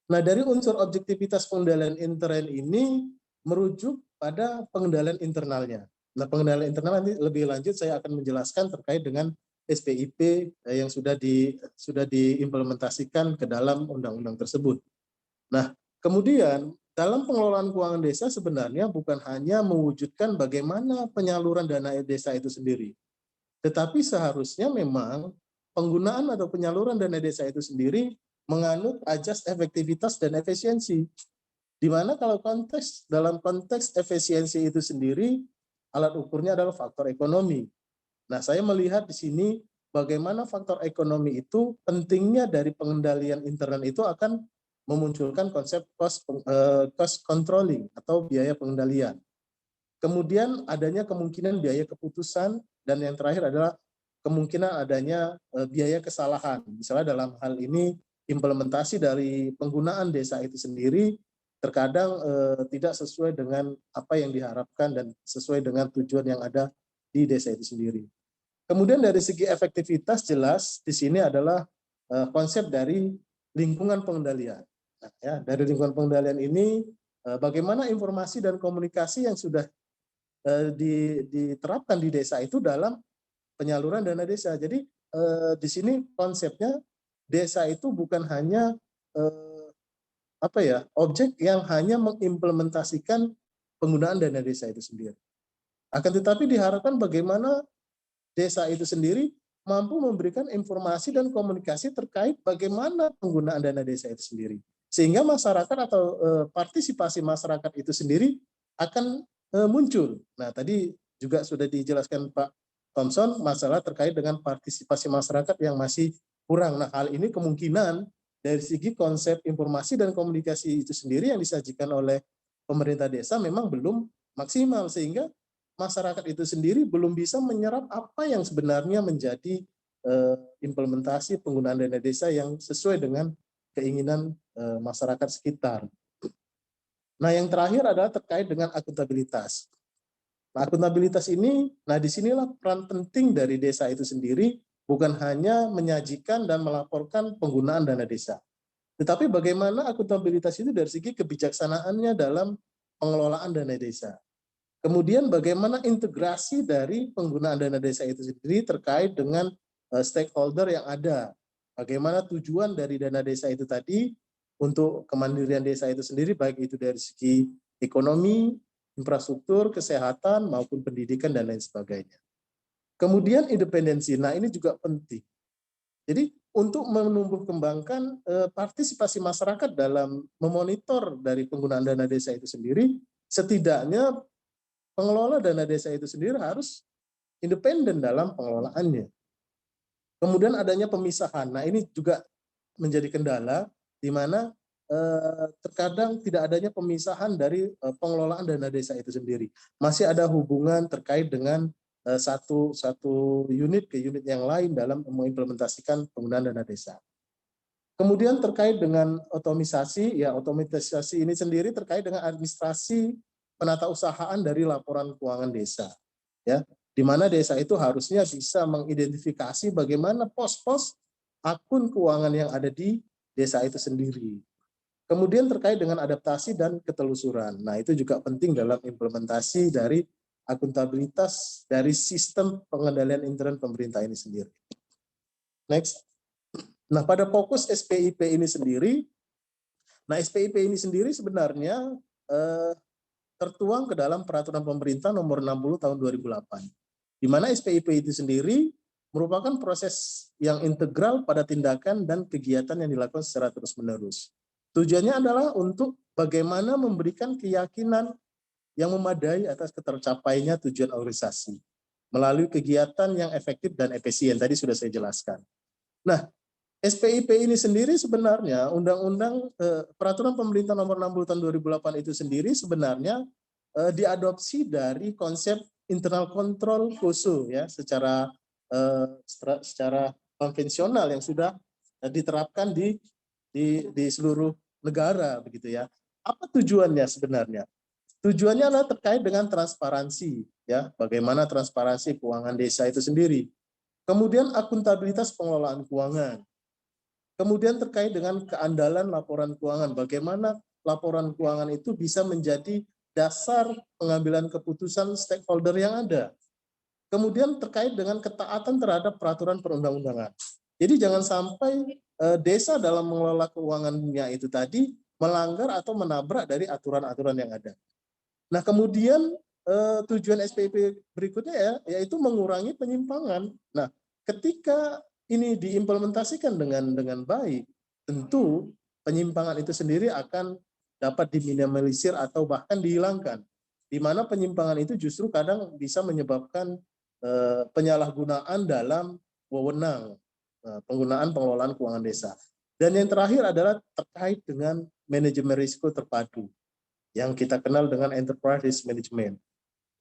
Nah, dari unsur objektivitas pengendalian intern ini merujuk pada pengendalian internalnya. Nah, pengendalian internal nanti lebih lanjut saya akan menjelaskan terkait dengan SPIP yang sudah diimplementasikan ke dalam undang-undang tersebut. Nah, kemudian dalam pengelolaan keuangan desa sebenarnya bukan hanya mewujudkan bagaimana penyaluran dana desa itu sendiri, tetapi seharusnya memang penggunaan atau penyaluran dana desa itu sendiri menganut ajas efektivitas dan efisiensi. Di mana kalau dalam konteks efisiensi itu sendiri, alat ukurnya adalah faktor ekonomi. Nah, saya melihat di sini bagaimana faktor ekonomi itu pentingnya dari pengendalian internal itu akan memunculkan konsep cost controlling atau biaya pengendalian. Kemudian adanya kemungkinan biaya keputusan, dan yang terakhir adalah kemungkinan adanya biaya kesalahan. Misalnya dalam hal ini implementasi dari penggunaan desa itu sendiri terkadang tidak sesuai dengan apa yang diharapkan dan sesuai dengan tujuan yang ada di desa itu sendiri. Kemudian dari segi efektivitas jelas di sini adalah konsep dari lingkungan pengendalian. Nah, ya, dari lingkungan pengendalian ini bagaimana informasi dan komunikasi yang sudah diterapkan di desa itu dalam penyaluran dana desa. Jadi di sini konsepnya desa itu bukan hanya objek yang hanya mengimplementasikan penggunaan dana desa itu sendiri. Akan tetapi diharapkan bagaimana desa itu sendiri mampu memberikan informasi dan komunikasi terkait bagaimana penggunaan dana desa itu sendiri. Sehingga masyarakat atau partisipasi masyarakat itu sendiri akan muncul. Nah, tadi juga sudah dijelaskan Pak Thompson masalah terkait dengan partisipasi masyarakat yang masih kurang. Nah, hal ini kemungkinan dari segi konsep informasi dan komunikasi itu sendiri yang disajikan oleh pemerintah desa memang belum maksimal, sehingga masyarakat itu sendiri belum bisa menyerap apa yang sebenarnya menjadi implementasi penggunaan dana desa yang sesuai dengan keinginan masyarakat sekitar. Nah, yang terakhir adalah terkait dengan akuntabilitas. Nah, akuntabilitas ini, disinilah peran penting dari desa itu sendiri, bukan hanya menyajikan dan melaporkan penggunaan dana desa, tetapi bagaimana akuntabilitas itu dari segi kebijaksanaannya dalam pengelolaan dana desa. Kemudian bagaimana integrasi dari penggunaan dana desa itu sendiri terkait dengan stakeholder yang ada. Bagaimana tujuan dari dana desa itu tadi untuk kemandirian desa itu sendiri, baik itu dari segi ekonomi, infrastruktur, kesehatan, maupun pendidikan, dan lain sebagainya. Kemudian independensi, nah ini juga penting. Jadi untuk menumbuh kembangkan partisipasi masyarakat dalam memonitor dari penggunaan dana desa itu sendiri, setidaknya pengelola dana desa itu sendiri harus independen dalam pengelolaannya. Kemudian adanya pemisahan. Nah, ini juga menjadi kendala di mana terkadang tidak adanya pemisahan dari pengelolaan dana desa itu sendiri. Masih ada hubungan terkait dengan satu unit ke unit yang lain dalam mengimplementasikan penggunaan dana desa. Kemudian terkait dengan otomisasi, ya otomatisasi ini sendiri terkait dengan administrasi penatausahaan dari laporan keuangan desa, ya, di mana desa itu harusnya bisa mengidentifikasi bagaimana pos-pos akun keuangan yang ada di desa itu sendiri. Kemudian terkait dengan adaptasi dan ketelusuran. Nah, itu juga penting dalam implementasi dari akuntabilitas dari sistem pengendalian intern pemerintah ini sendiri. Next. Nah, pada fokus SPIP ini sendiri, SPIP ini sendiri sebenarnya tertuang ke dalam peraturan pemerintah nomor 60 tahun 2008. Di mana SPIP itu sendiri merupakan proses yang integral pada tindakan dan kegiatan yang dilakukan secara terus-menerus. Tujuannya adalah untuk bagaimana memberikan keyakinan yang memadai atas ketercapainya tujuan organisasi melalui kegiatan yang efektif dan efisien. Tadi sudah saya jelaskan. Nah, SPIP ini sendiri sebenarnya peraturan pemerintah nomor 60 tahun 2008 itu sendiri sebenarnya diadopsi dari konsep internal control KUSU, ya, secara konvensional yang sudah diterapkan di seluruh negara, begitu ya. Apa tujuannya sebenarnya? Tujuannya adalah terkait dengan transparansi, ya, bagaimana transparansi keuangan desa itu sendiri. Kemudian akuntabilitas pengelolaan keuangan. Kemudian terkait dengan keandalan laporan keuangan, bagaimana laporan keuangan itu bisa menjadi dasar pengambilan keputusan stakeholder yang ada. Kemudian terkait dengan ketaatan terhadap peraturan perundang-undangan. Jadi jangan sampai desa dalam mengelola keuangannya itu tadi melanggar atau menabrak dari aturan-aturan yang ada. Nah, kemudian tujuan SPIP berikutnya yaitu mengurangi penyimpangan. Nah, ketika ini diimplementasikan dengan baik, tentu penyimpangan itu sendiri akan dapat diminimalisir atau bahkan dihilangkan. Di mana penyimpangan itu justru kadang bisa menyebabkan penyalahgunaan dalam wewenang penggunaan pengelolaan keuangan desa. Dan yang terakhir adalah terkait dengan manajemen risiko terpadu yang kita kenal dengan enterprise risk management.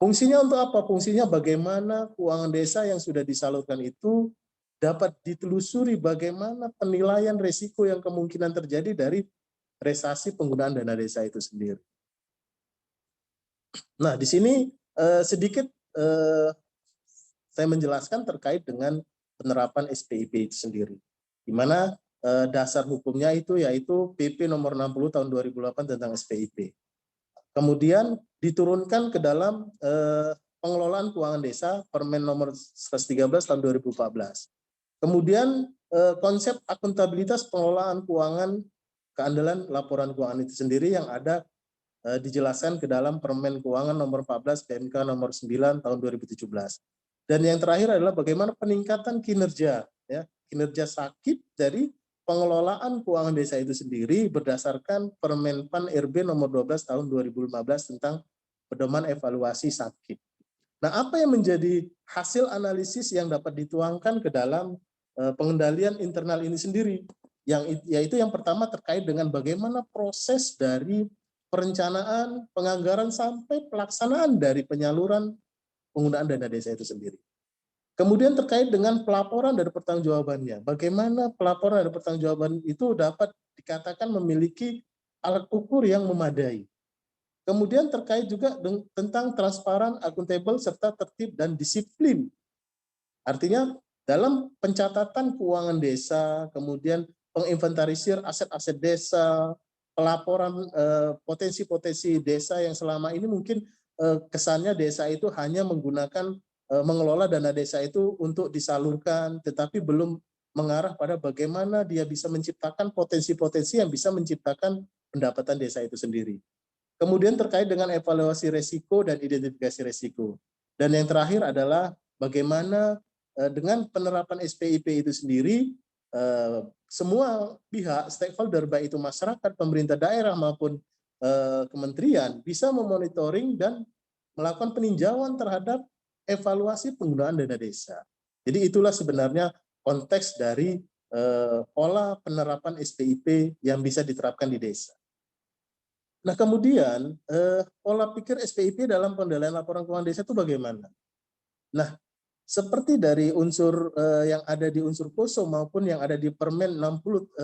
Fungsinya untuk apa? Fungsinya bagaimana keuangan desa yang sudah disalurkan itu dapat ditelusuri bagaimana penilaian risiko yang kemungkinan terjadi dari realisasi penggunaan dana desa itu sendiri. Nah, di sini sedikit saya menjelaskan terkait dengan penerapan SPIP itu sendiri. Di mana dasar hukumnya itu yaitu PP nomor 60 tahun 2008 tentang SPIP. Kemudian diturunkan ke dalam pengelolaan keuangan desa Permen nomor 113 tahun 2014. Kemudian konsep akuntabilitas pengelolaan keuangan keandalan laporan keuangan itu sendiri yang ada dijelaskan ke dalam Permen Keuangan nomor 14 PMK nomor 9 tahun 2017. Dan yang terakhir adalah bagaimana peningkatan kinerja, ya, kinerja sakit dari pengelolaan keuangan desa itu sendiri berdasarkan Permen PAN RB nomor 12 tahun 2015 tentang pedoman evaluasi sakit. Nah, apa yang menjadi hasil analisis yang dapat dituangkan ke dalam pengendalian internal ini sendiri? Yaitu yang pertama terkait dengan bagaimana proses dari perencanaan, penganggaran sampai pelaksanaan dari penyaluran penggunaan dana desa itu sendiri. Kemudian terkait dengan pelaporan dan pertanggungjawabannya, bagaimana pelaporan dan pertanggungjawaban itu dapat dikatakan memiliki alat ukur yang memadai. Kemudian terkait juga tentang transparan, akuntabel, serta tertib dan disiplin. Artinya dalam pencatatan keuangan desa, kemudian penginventarisir aset-aset desa, pelaporan potensi-potensi desa yang selama ini mungkin kesannya desa itu hanya menggunakan mengelola dana desa itu untuk disalurkan, tetapi belum mengarah pada bagaimana dia bisa menciptakan potensi-potensi yang bisa menciptakan pendapatan desa itu sendiri. Kemudian terkait dengan evaluasi resiko dan identifikasi resiko. Dan yang terakhir adalah bagaimana dengan penerapan SPIP itu sendiri, semua pihak stakeholder, baik itu masyarakat, pemerintah daerah maupun kementerian, bisa memonitoring dan melakukan peninjauan terhadap evaluasi penggunaan dana desa. Jadi itulah sebenarnya konteks dari pola penerapan SPIP yang bisa diterapkan di desa. Nah, kemudian pola pikir SPIP dalam pengendalian laporan keuangan desa itu bagaimana? Nah, seperti dari unsur yang ada di unsur POSO maupun yang ada di Permen 60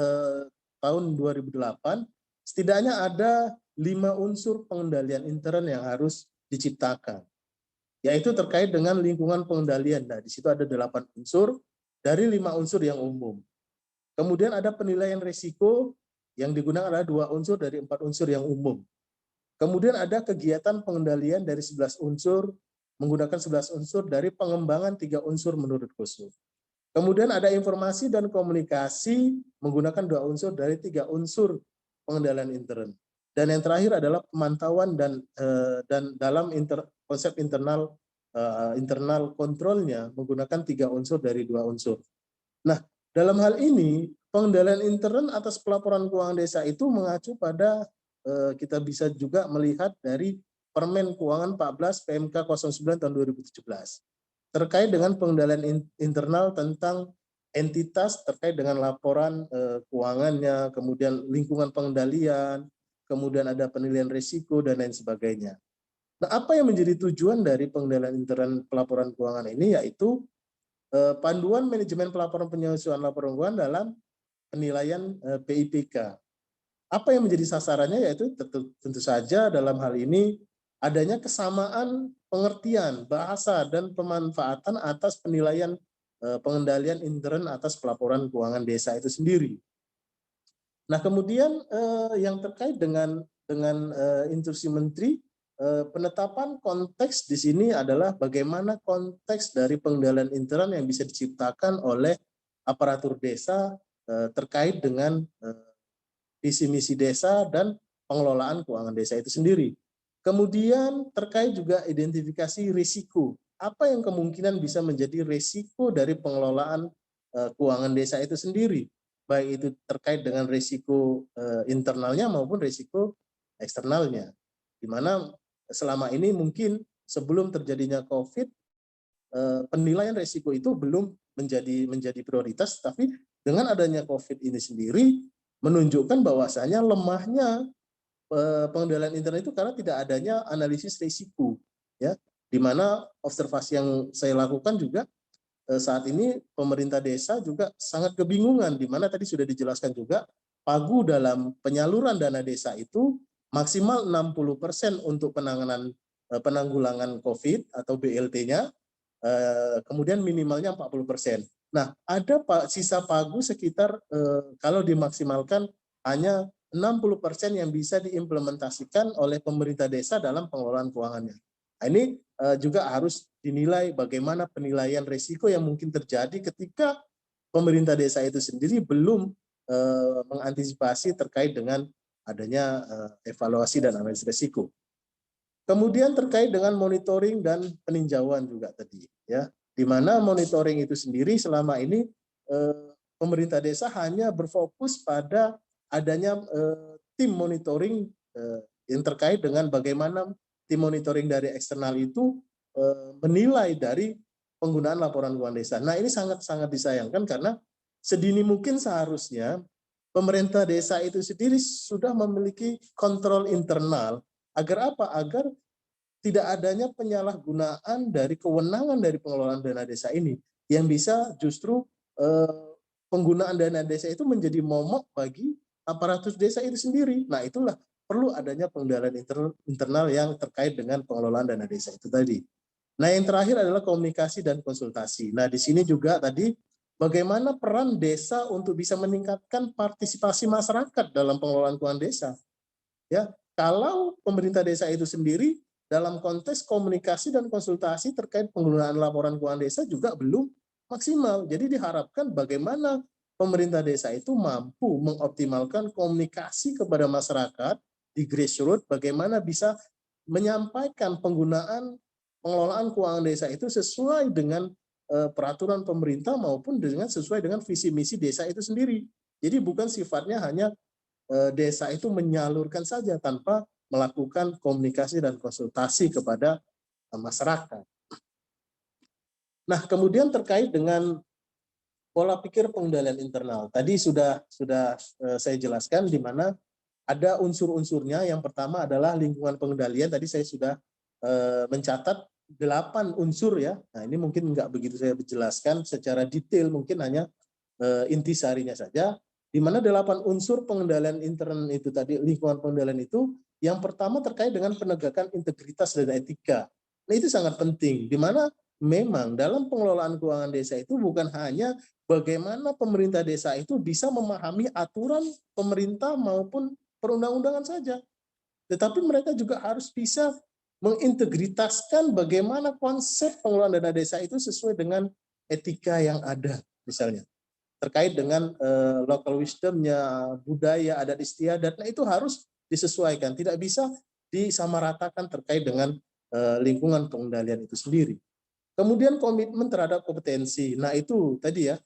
tahun 2008, setidaknya ada 5 unsur pengendalian intern yang harus diciptakan. Yaitu terkait dengan lingkungan pengendalian. Nah, di situ ada 8 unsur dari 5 unsur yang umum. Kemudian ada penilaian risiko yang digunakan adalah 2 unsur dari 4 unsur yang umum. Kemudian ada kegiatan pengendalian dari 11 unsur, menggunakan 11 unsur dari pengembangan 3 unsur menurut POSO. Kemudian ada informasi dan komunikasi menggunakan 2 unsur dari 3 unsur pengendalian intern. Dan yang terakhir adalah pemantauan dan dalam konsep internal kontrolnya menggunakan 3 unsur dari 2 unsur. Nah, dalam hal ini pengendalian intern atas pelaporan keuangan desa itu mengacu pada kita bisa juga melihat dari Permen Keuangan 14 PMK 09 tahun 2017 terkait dengan pengendalian internal tentang entitas terkait dengan laporan keuangannya, kemudian lingkungan pengendalian, kemudian ada penilaian risiko dan lain sebagainya. Nah, apa yang menjadi tujuan dari pengendalian intern pelaporan keuangan ini yaitu panduan manajemen pelaporan penyelesaian laporan keuangan dalam penilaian PIPK. Apa yang menjadi sasarannya yaitu tentu saja dalam hal ini adanya kesamaan pengertian, bahasa, dan pemanfaatan atas penilaian pengendalian intern atas pelaporan keuangan desa itu sendiri. Nah, kemudian yang terkait dengan instruksi menteri, penetapan konteks di sini adalah bagaimana konteks dari pengendalian intern yang bisa diciptakan oleh aparatur desa terkait dengan visi misi desa dan pengelolaan keuangan desa itu sendiri. Kemudian terkait juga identifikasi risiko. Apa yang kemungkinan bisa menjadi risiko dari pengelolaan keuangan desa itu sendiri, baik itu terkait dengan risiko internalnya maupun risiko eksternalnya. Di mana selama ini mungkin sebelum terjadinya COVID, penilaian risiko itu belum menjadi prioritas, tapi dengan adanya COVID ini sendiri menunjukkan bahwasanya lemahnya pengendalian internal itu karena tidak adanya analisis risiko, ya, di mana observasi yang saya lakukan juga saat ini pemerintah desa juga sangat kebingungan, di mana tadi sudah dijelaskan juga pagu dalam penyaluran dana desa itu maksimal 60% untuk penanggulangan COVID atau BLT-nya, kemudian minimalnya 40%. Nah, ada sisa pagu sekitar kalau dimaksimalkan hanya 60% yang bisa diimplementasikan oleh pemerintah desa dalam pengelolaan keuangannya. Nah, ini juga harus dinilai bagaimana penilaian risiko yang mungkin terjadi ketika pemerintah desa itu sendiri belum mengantisipasi terkait dengan adanya evaluasi dan analisis risiko. Kemudian terkait dengan monitoring dan peninjauan juga tadi, ya, di mana monitoring itu sendiri selama ini pemerintah desa hanya berfokus pada adanya tim monitoring yang terkait dengan bagaimana tim monitoring dari eksternal itu menilai dari penggunaan laporan keuangan desa. Nah, ini sangat-sangat disayangkan karena sedini mungkin seharusnya pemerintah desa itu sendiri sudah memiliki kontrol internal agar apa? Agar tidak adanya penyalahgunaan dari kewenangan dari pengelolaan dana desa ini yang bisa justru penggunaan dana desa itu menjadi momok bagi aparatur desa itu sendiri. Nah, itulah perlu adanya pengendalian internal yang terkait dengan pengelolaan dana desa itu tadi. Nah, yang terakhir adalah komunikasi dan konsultasi. Nah, di sini juga tadi bagaimana peran desa untuk bisa meningkatkan partisipasi masyarakat dalam pengelolaan keuangan desa. Ya, kalau pemerintah desa itu sendiri dalam konteks komunikasi dan konsultasi terkait penggunaan laporan keuangan desa juga belum maksimal. Jadi diharapkan bagaimana pemerintah desa itu mampu mengoptimalkan komunikasi kepada masyarakat di grassroots, bagaimana bisa menyampaikan penggunaan pengelolaan keuangan desa itu sesuai dengan peraturan pemerintah maupun dengan sesuai dengan visi misi desa itu sendiri. Jadi bukan sifatnya hanya desa itu menyalurkan saja tanpa melakukan komunikasi dan konsultasi kepada masyarakat. Nah, kemudian terkait dengan pola pikir pengendalian internal. Tadi sudah saya jelaskan di mana ada unsur-unsurnya. Yang pertama adalah lingkungan pengendalian. Tadi saya sudah mencatat 8 unsur, ya. Nah, ini mungkin nggak begitu saya jelaskan secara detail, mungkin hanya intisarinya saja. Di mana 8 unsur pengendalian internal itu tadi, lingkungan pengendalian itu, yang pertama terkait dengan penegakan integritas dan etika. Nah, itu sangat penting, di mana memang dalam pengelolaan keuangan desa itu bukan hanya bagaimana pemerintah desa itu bisa memahami aturan pemerintah maupun perundang-undangan saja, tetapi mereka juga harus bisa mengintegritaskan bagaimana konsep pengelolaan dana desa itu sesuai dengan etika yang ada, misalnya terkait dengan local wisdom-nya, budaya, adat istiadat. Nah, itu harus disesuaikan, tidak bisa disamaratakan terkait dengan lingkungan pengendalian itu sendiri. Kemudian komitmen terhadap kompetensi. Nah, itu tadi, ya,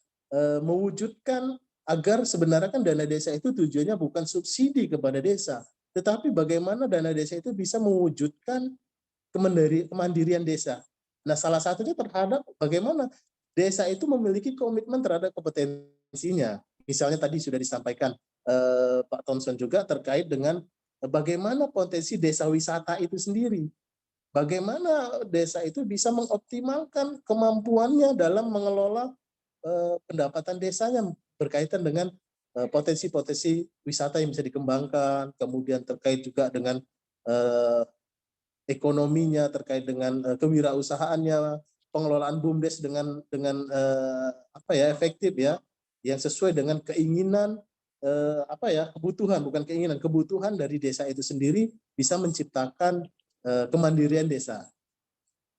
mewujudkan agar sebenarnya kan dana desa itu tujuannya bukan subsidi kepada desa, tetapi bagaimana dana desa itu bisa mewujudkan kemandirian desa. Nah, salah satunya terhadap bagaimana desa itu memiliki komitmen terhadap kompetensinya. Misalnya tadi sudah disampaikan Pak Thompson juga terkait dengan bagaimana potensi desa wisata itu sendiri. Bagaimana desa itu bisa mengoptimalkan kemampuannya dalam mengelola pendapatan desanya berkaitan dengan potensi-potensi wisata yang bisa dikembangkan, kemudian terkait juga dengan ekonominya, terkait dengan kewirausahaannya, pengelolaan BUMDes dengan efektif, ya, yang sesuai dengan keinginan kebutuhan dari desa itu sendiri bisa menciptakan kemandirian desa.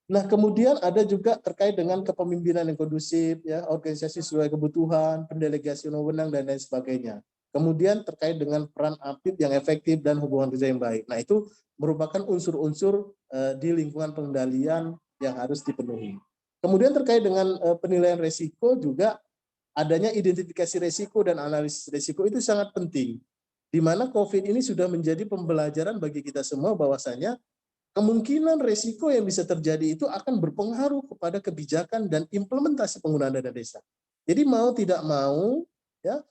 Nah, kemudian ada juga terkait dengan kepemimpinan yang kondusif, ya, organisasi sesuai kebutuhan, pendelegasian wewenang dan lain sebagainya. Kemudian terkait dengan peran APIP yang efektif dan hubungan kerja yang baik. Nah, itu merupakan unsur-unsur di lingkungan pengendalian yang harus dipenuhi. Kemudian terkait dengan penilaian risiko juga adanya identifikasi risiko dan analisis risiko itu sangat penting. Di mana COVID ini sudah menjadi pembelajaran bagi kita semua bahwasanya kemungkinan risiko yang bisa terjadi itu akan berpengaruh kepada kebijakan dan implementasi penggunaan dana desa. Jadi mau tidak mau, ya,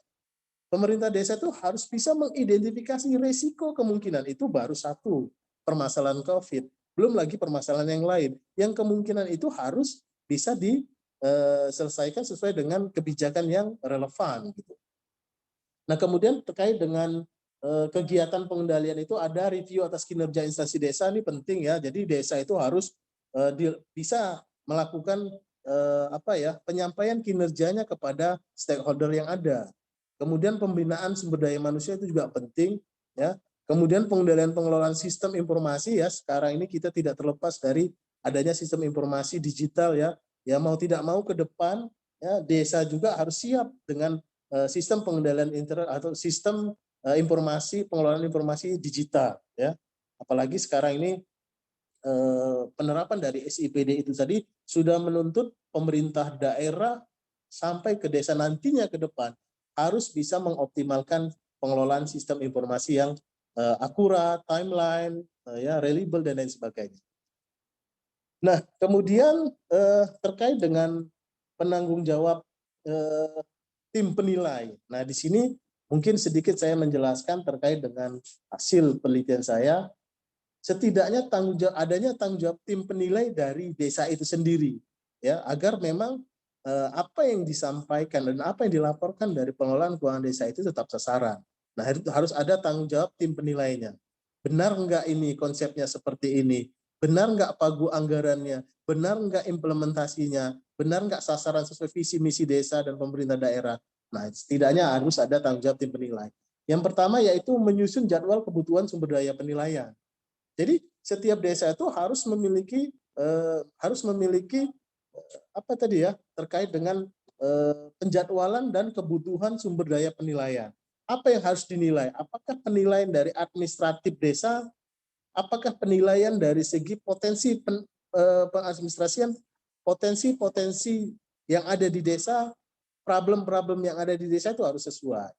pemerintah desa itu harus bisa mengidentifikasi risiko kemungkinan itu baru satu permasalahan COVID, belum lagi permasalahan yang lain. Yang kemungkinan itu harus bisa diselesaikan sesuai dengan kebijakan yang relevan. Gitu. Nah, kemudian terkait dengan kegiatan pengendalian itu ada review atas kinerja instansi desa, ini penting ya. Jadi desa itu harus bisa melakukan penyampaian kinerjanya kepada stakeholder yang ada. Kemudian pembinaan sumber daya manusia itu juga penting ya. Kemudian pengendalian pengelolaan sistem informasi ya, sekarang ini kita tidak terlepas dari adanya sistem informasi digital ya. Ya mau tidak mau ke depan ya desa juga harus siap dengan sistem pengendalian internet atau sistem informasi pengelolaan informasi digital ya. Apalagi sekarang ini penerapan dari SIPD itu tadi sudah menuntut pemerintah daerah sampai ke desa nantinya ke depan harus bisa mengoptimalkan pengelolaan sistem informasi yang akurat, timeline, reliable dan lain sebagainya. Nah, kemudian terkait dengan penanggung jawab tim penilai. Nah, di sini mungkin sedikit saya menjelaskan terkait dengan hasil penelitian saya. Setidaknya adanya tanggung jawab tim penilai dari desa itu sendiri, ya, agar memang apa yang disampaikan dan apa yang dilaporkan dari pengelolaan keuangan desa itu tetap sasaran. Nah, harus ada tanggung jawab tim penilainya. Benar enggak ini konsepnya seperti ini? Benar enggak pagu anggarannya? Benar enggak implementasinya? Benar enggak sasaran sesuai visi misi desa dan pemerintah daerah? Nah, setidaknya harus ada tanggung jawab tim penilai. Yang pertama yaitu menyusun jadwal kebutuhan sumber daya penilaian. Jadi setiap desa itu harus memiliki apa tadi ya terkait dengan penjadwalan dan kebutuhan sumber daya penilaian. Apa yang harus dinilai? Apakah penilaian dari administratif desa? Apakah penilaian dari segi potensi pengadministrasian, potensi-potensi yang ada di desa, problem-problem yang ada di desa itu harus sesuai.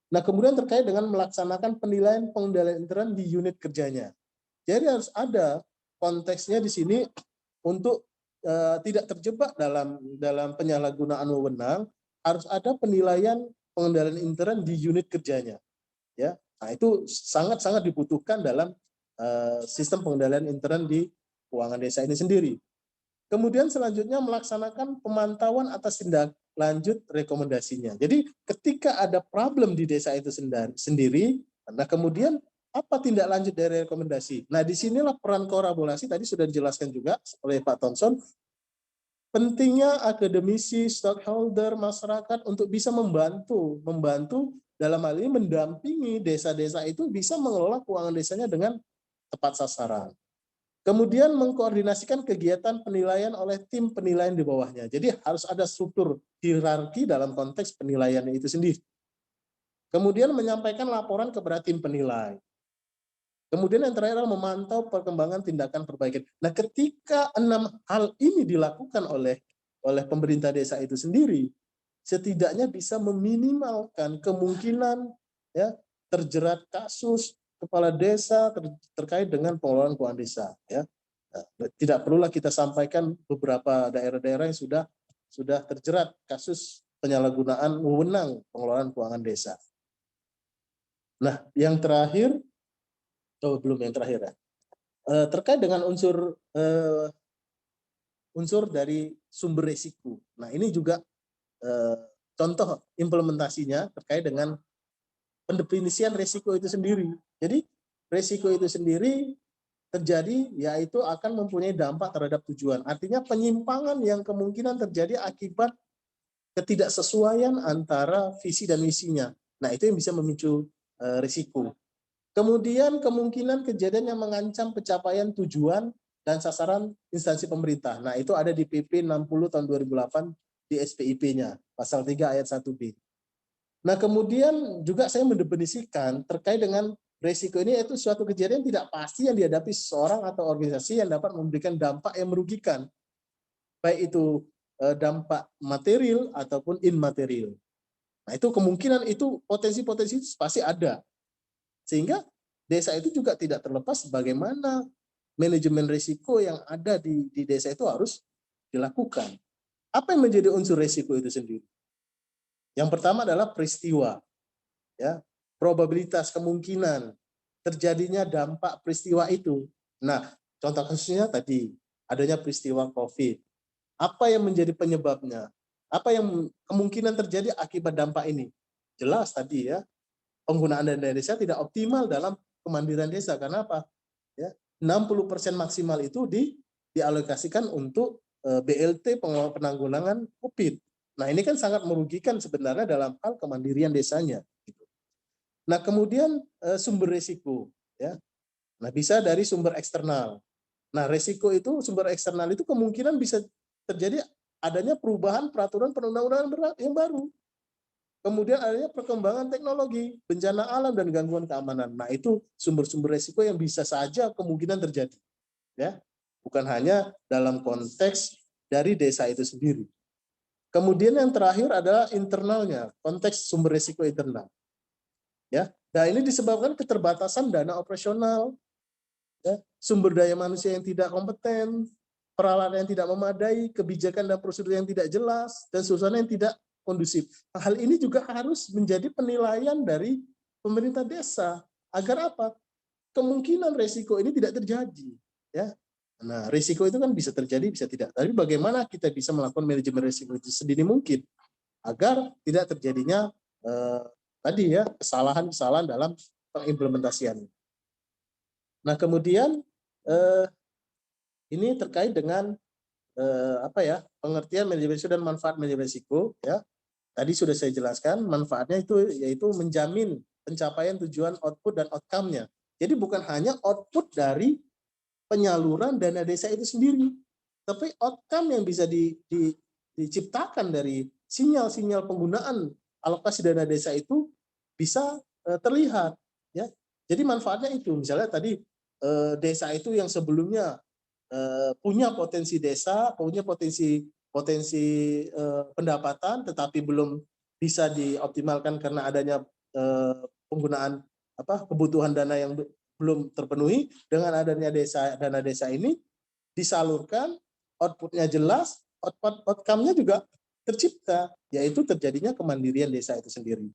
Nah, kemudian terkait dengan melaksanakan penilaian pengendalian intern di unit kerjanya. Jadi harus ada konteksnya di sini untuk tidak terjebak dalam penyalahgunaan wewenang, harus ada penilaian pengendalian intern di unit kerjanya. Ya, nah itu sangat-sangat dibutuhkan dalam sistem pengendalian intern di keuangan desa ini sendiri. Kemudian selanjutnya melaksanakan pemantauan atas tindak lanjut rekomendasinya. Jadi ketika ada problem di desa itu sendiri, nah kemudian apa tindak lanjut dari rekomendasi? Nah, disinilah peran kolaborasi tadi sudah dijelaskan juga oleh Pak Thomson. Pentingnya akademisi, stakeholder, masyarakat untuk bisa membantu dalam hal ini mendampingi desa-desa itu bisa mengelola keuangan desanya dengan tepat sasaran. Kemudian mengkoordinasikan kegiatan penilaian oleh tim penilaian di bawahnya. Jadi harus ada struktur hierarki dalam konteks penilaian itu sendiri. Kemudian menyampaikan laporan kepada tim penilai. Kemudian yang terakhir adalah memantau perkembangan tindakan perbaikan. Nah, ketika 6 hal ini dilakukan oleh pemerintah desa itu sendiri, setidaknya bisa meminimalkan kemungkinan ya terjerat kasus kepala desa terkait dengan pengelolaan keuangan desa. Ya, tidak perlulah kita sampaikan beberapa daerah-daerah yang sudah terjerat kasus penyalahgunaan wewenang pengelolaan keuangan desa. Nah, yang terakhir. Belum yang terakhir ya. Terkait dengan unsur dari sumber risiko. Nah, ini juga contoh implementasinya terkait dengan pendefinisian risiko itu sendiri. Jadi risiko itu sendiri terjadi yaitu akan mempunyai dampak terhadap tujuan. Artinya penyimpangan yang kemungkinan terjadi akibat ketidaksesuaian antara visi dan misinya. Nah, itu yang bisa memicu risiko. Kemudian kemungkinan kejadian yang mengancam pencapaian tujuan dan sasaran instansi pemerintah. Nah, itu ada di PP 60 tahun 2008 di SPIP-nya, pasal 3 ayat 1B. Nah, kemudian juga saya mendefinisikan terkait dengan resiko ini, yaitu suatu kejadian tidak pasti yang dihadapi seseorang atau organisasi yang dapat memberikan dampak yang merugikan, baik itu dampak material ataupun immaterial. Nah, itu kemungkinan, itu potensi-potensi itu pasti ada. Sehingga desa itu juga tidak terlepas bagaimana manajemen risiko yang ada di desa itu harus dilakukan. Apa yang menjadi unsur risiko itu sendiri? Yang pertama adalah peristiwa, ya, probabilitas, kemungkinan terjadinya dampak peristiwa itu. Nah, contoh kasusnya tadi adanya peristiwa COVID. Apa yang menjadi penyebabnya? Apa yang kemungkinan terjadi akibat dampak ini? Jelas tadi ya, penggunaan dana desa tidak optimal dalam kemandirian desa. Karena apa? Ya, 60% maksimal itu dialokasikan untuk BLT penanggulangan COVID. Nah, ini kan sangat merugikan sebenarnya dalam hal kemandirian desanya. Nah, kemudian sumber risiko, ya. Nah, bisa dari sumber eksternal. Nah, risiko itu, sumber eksternal itu kemungkinan bisa terjadi adanya perubahan peraturan perundang-undangan yang baru. Kemudian adanya perkembangan teknologi, bencana alam dan gangguan keamanan. Nah, itu sumber-sumber risiko yang bisa saja kemungkinan terjadi. Ya, bukan hanya dalam konteks dari desa itu sendiri. Kemudian yang terakhir adalah internalnya, konteks sumber risiko internal. Ya, nah ini disebabkan keterbatasan dana operasional, ya, sumber daya manusia yang tidak kompeten, peralatan yang tidak memadai, kebijakan dan prosedur yang tidak jelas, dan suasana yang tidak kondusif. Hal ini juga harus menjadi penilaian dari pemerintah desa agar apa? Kemungkinan risiko ini tidak terjadi. Ya, nah risiko itu kan bisa terjadi, bisa tidak. Tapi bagaimana kita bisa melakukan manajemen risiko itu sedini mungkin agar tidak terjadinya tadi ya kesalahan-kesalahan dalam pengimplementasian. Nah, kemudian ini terkait dengan pengertian manajemen risiko dan manfaat manajemen risiko, ya. Tadi sudah saya jelaskan, manfaatnya itu yaitu menjamin pencapaian tujuan output dan outcome-nya. Jadi bukan hanya output dari penyaluran dana desa itu sendiri, tapi outcome yang bisa diciptakan dari sinyal-sinyal penggunaan alokasi dana desa itu bisa terlihat, ya. Jadi manfaatnya itu, misalnya tadi desa itu yang sebelumnya punya potensi desa, punya potensi pendapatan, tetapi belum bisa dioptimalkan karena adanya penggunaan kebutuhan dana yang belum terpenuhi. Dengan adanya dana desa ini disalurkan, outputnya jelas, outcome-nya juga tercipta, yaitu terjadinya kemandirian desa itu sendiri.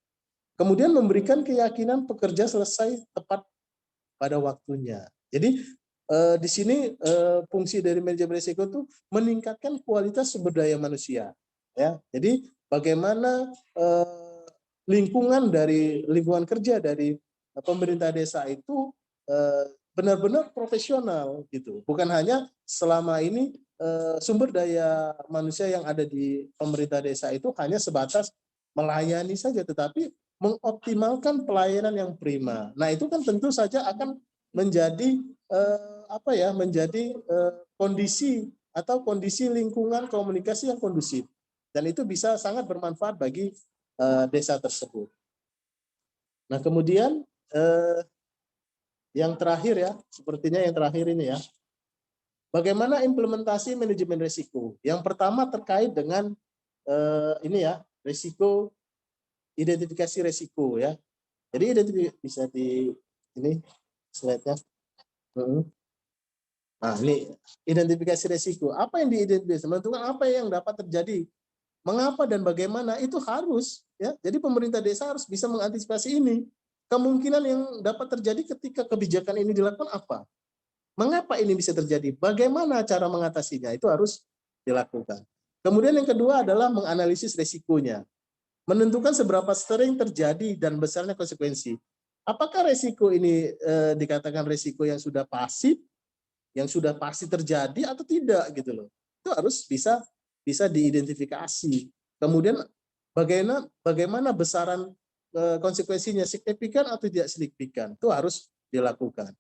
Kemudian memberikan keyakinan pekerja selesai tepat pada waktunya. Jadi di sini fungsi dari manajemen risiko itu meningkatkan kualitas sumber daya manusia. Ya, jadi bagaimana lingkungan kerja dari pemerintah desa itu benar-benar profesional gitu. Bukan hanya selama ini sumber daya manusia yang ada di pemerintah desa itu hanya sebatas melayani saja, tetapi mengoptimalkan pelayanan yang prima. Nah, itu kan tentu saja akan menjadi kondisi lingkungan komunikasi yang kondusif, dan itu bisa sangat bermanfaat bagi desa tersebut. Nah, kemudian yang terakhir ya, sepertinya yang terakhir ini ya, bagaimana implementasi manajemen risiko. Yang pertama terkait dengan risiko, identifikasi risiko ya. Jadi bisa di ini slide-nya. Nah, ini identifikasi risiko. Apa yang diidentifikasi? Menentukan apa yang dapat terjadi, mengapa dan bagaimana, itu harus ya. Jadi pemerintah desa harus bisa mengantisipasi ini. Kemungkinan yang dapat terjadi ketika kebijakan ini dilakukan apa? Mengapa ini bisa terjadi? Bagaimana cara mengatasinya? Itu harus dilakukan. Kemudian yang kedua adalah menganalisis risikonya. Menentukan seberapa sering terjadi dan besarnya konsekuensi. Apakah risiko ini dikatakan risiko yang sudah pasif, yang sudah pasti terjadi atau tidak gitu loh. Itu harus bisa diidentifikasi. Kemudian bagaimana besaran konsekuensinya, signifikan atau tidak signifikan, itu harus dilakukan.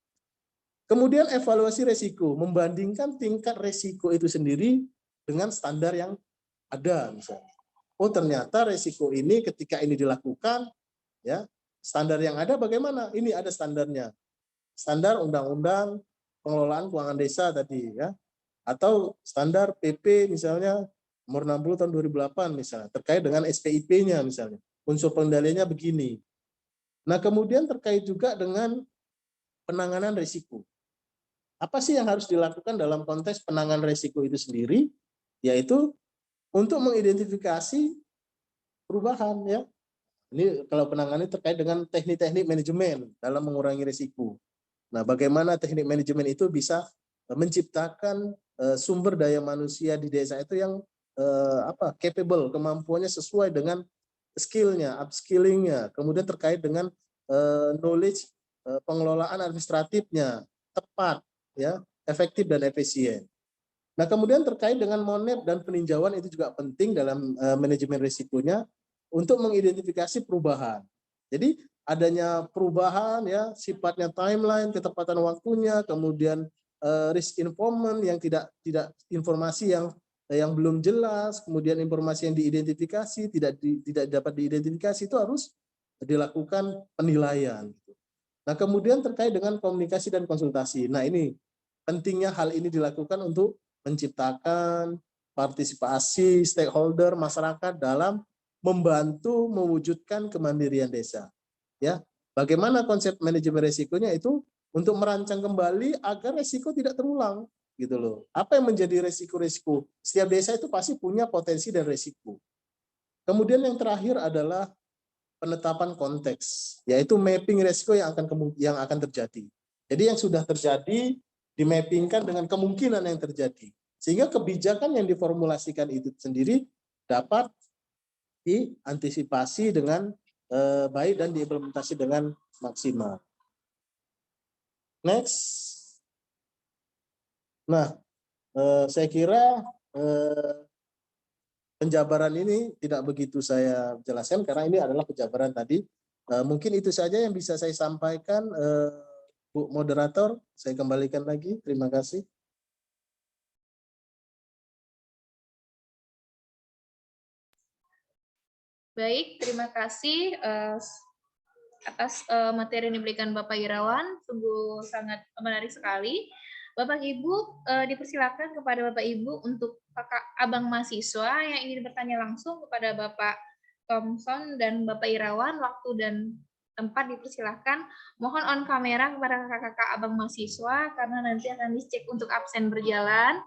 Kemudian evaluasi risiko, membandingkan tingkat risiko itu sendiri dengan standar yang ada misalnya. oh ternyata resiko ini ketika ini dilakukan, ya standar yang ada bagaimana? Ini ada standarnya, standar undang-undang pengelolaan keuangan desa tadi, ya, atau standar PP misalnya nomor 60 tahun 2008 misalnya terkait dengan SPIP-nya misalnya, unsur pengendaliannya begini. Nah kemudian terkait juga dengan penanganan risiko. Apa sih yang harus dilakukan dalam konteks penanganan risiko itu sendiri? Yaitu untuk mengidentifikasi perubahan, ya. Ini kalau penanganan terkait dengan teknik-teknik manajemen dalam mengurangi risiko. Nah, bagaimana teknik manajemen itu bisa menciptakan sumber daya manusia di desa itu yang capable, kemampuannya sesuai dengan skill-nya, upskilling-nya, kemudian terkait dengan knowledge pengelolaan administratifnya tepat, ya, efektif dan efisien. Nah, kemudian terkait dengan monep dan peninjauan itu juga penting dalam manajemen risikonya untuk mengidentifikasi perubahan. Jadi adanya perubahan, ya, sifatnya timeline, ketepatan waktunya, kemudian risk informant yang tidak informasi yang belum jelas, kemudian informasi yang diidentifikasi tidak dapat diidentifikasi, itu harus dilakukan penilaian. Nah, kemudian terkait dengan komunikasi dan konsultasi. Nah, ini pentingnya hal ini dilakukan untuk menciptakan partisipasi stakeholder masyarakat dalam membantu mewujudkan kemandirian desa. Ya, bagaimana konsep manajemen risikonya itu untuk merancang kembali agar risiko tidak terulang, gitu loh. Apa yang menjadi risiko-risiko? Setiap desa itu pasti punya potensi dan risiko. Kemudian yang terakhir adalah penetapan konteks, yaitu mapping risiko yang akan terjadi. Jadi yang sudah terjadi dimappingkan dengan kemungkinan yang terjadi, sehingga kebijakan yang diformulasikan itu sendiri dapat diantisipasi dengan baik dan diimplementasi dengan maksimal. Next. Nah, saya kira penjabaran ini tidak begitu saya jelaskan karena ini adalah penjabaran tadi. Mungkin itu saja yang bisa saya sampaikan. Bu moderator, saya kembalikan lagi. Terima kasih. Baik, terima kasih atas materi yang diberikan Bapak Irawan. Sungguh sangat menarik sekali. Bapak Ibu, dipersilakan kepada Bapak Ibu untuk kakak abang mahasiswa yang ingin bertanya langsung kepada Bapak Thompson dan Bapak Irawan. Waktu dan tempat dipersilakan. Mohon on kamera kepada kakak-kakak abang mahasiswa karena nanti akan dicek untuk absen berjalan.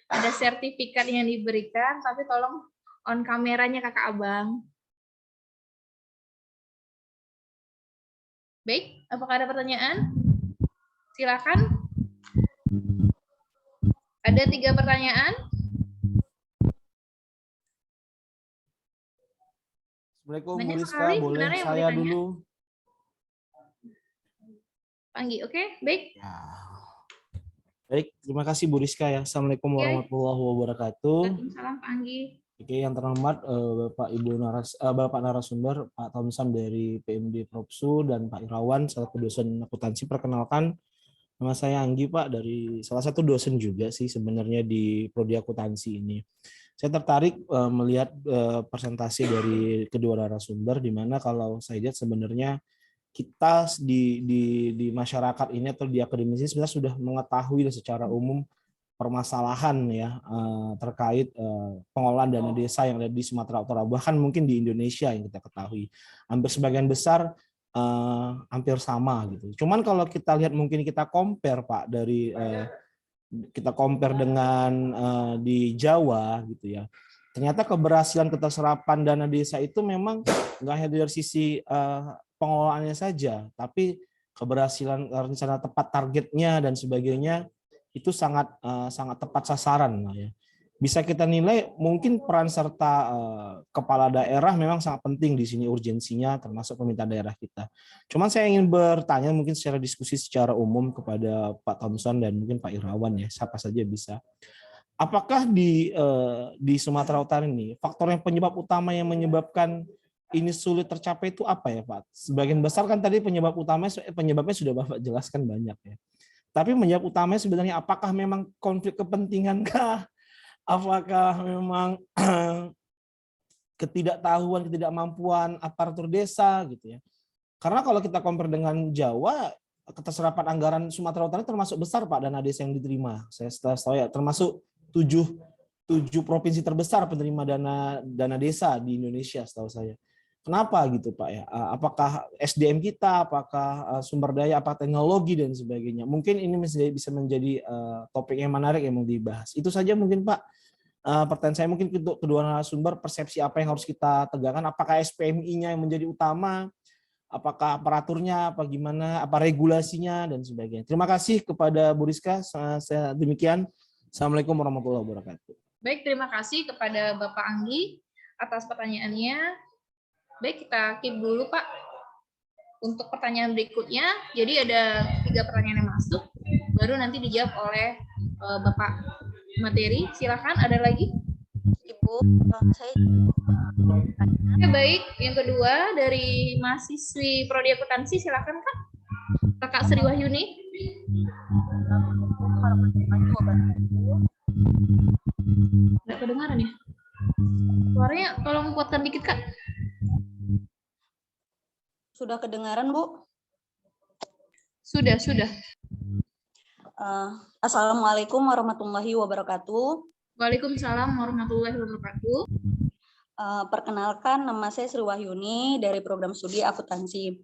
Ada sertifikat yang diberikan, tapi tolong on kameranya kakak abang. Baik, apakah ada pertanyaan? Silakan. Ada 3 pertanyaan. Assalamualaikum Bu Banyak Rizka, sekali boleh sebenarnya yang mau saya ditanya. dulu? Panggi, oke, baik. Ya. Baik, terima kasih Bu Rizka ya. Assalamualaikum Oke. warahmatullahi wabarakatuh. Waalaikumsalam, Pak Anggi. Oke, yang terhormat Bapak narasumber Pak Thompson dari PMD Propsu dan Pak Irawan selaku dosen akuntansi. Perkenalkan, nama saya Anggi Pak, dari salah satu dosen juga sih sebenarnya di prodi akuntansi ini. Saya tertarik melihat presentasi dari kedua narasumber, di mana kalau saya lihat sebenarnya kita di masyarakat ini atau di akademisi sebenarnya sudah mengetahui secara umum permasalahan ya terkait pengelolaan dana desa yang ada di Sumatera Utara, bahkan mungkin di Indonesia yang kita ketahui hampir sebagian besar hampir sama gitu. Cuman kalau kita lihat mungkin kita compare Pak dari kita compare dengan di Jawa gitu ya. Ternyata keberhasilan keterserapan dana desa itu memang nggak hanya dari sisi pengelolaannya saja, tapi keberhasilan rencana tepat targetnya dan sebagainya itu sangat tepat sasaran lah ya. Bisa kita nilai mungkin peran serta kepala daerah memang sangat penting di sini, urgensinya termasuk pemerintah daerah kita. Cuman saya ingin bertanya mungkin secara diskusi secara umum kepada Pak Thompson dan mungkin Pak Irawan ya, siapa saja bisa. Apakah di Sumatera Utara ini faktor yang penyebab utama yang menyebabkan ini sulit tercapai itu apa ya Pak? Sebagian besar kan tadi penyebabnya sudah Bapak jelaskan banyak ya. Tapi penyebab utamanya sebenarnya apakah memang konflik kepentingan kah? Apakah memang ketidaktahuan, ketidakmampuan aparatur desa gitu ya. Karena kalau kita compare dengan Jawa, keterserapan anggaran Sumatera Utara termasuk besar Pak dana desa yang diterima. Saya tahu ya, termasuk 7 provinsi terbesar penerima dana desa di Indonesia setahu saya. Kenapa gitu Pak ya? Apakah SDM kita, apakah sumber daya, apa teknologi dan sebagainya? Mungkin ini bisa menjadi topik yang menarik yang mau dibahas. Itu saja mungkin Pak. Pertanyaan saya mungkin untuk kedua narasumber, persepsi apa yang harus kita tegakkan? Apakah SPMI-nya yang menjadi utama? Apakah aparaturnya, apa gimana, apa regulasinya dan sebagainya? Terima kasih kepada Bu Rizka. Saya demikian. Assalamualaikum warahmatullahi wabarakatuh. Baik, terima kasih kepada Bapak Anggi atas pertanyaannya. Baik, kita keep dulu Pak. Untuk pertanyaan berikutnya, jadi ada 3 pertanyaan yang masuk, baru nanti dijawab oleh Bapak materi. Silakan, ada lagi? Ibu, saya Oke, baik. Yang kedua dari mahasiswi Prodi Akuntansi, silakan Kak. Kakak Sri Wahyuni. Nggak kedengaran ya? Suaranya tolong kuatkan dikit Kak. sudah kedengaran, Bu? Sudah. Assalamualaikum warahmatullahi wabarakatuh. Waalaikumsalam warahmatullahi wabarakatuh. Perkenalkan, nama saya Sri Wahyuni dari program studi akuntansi.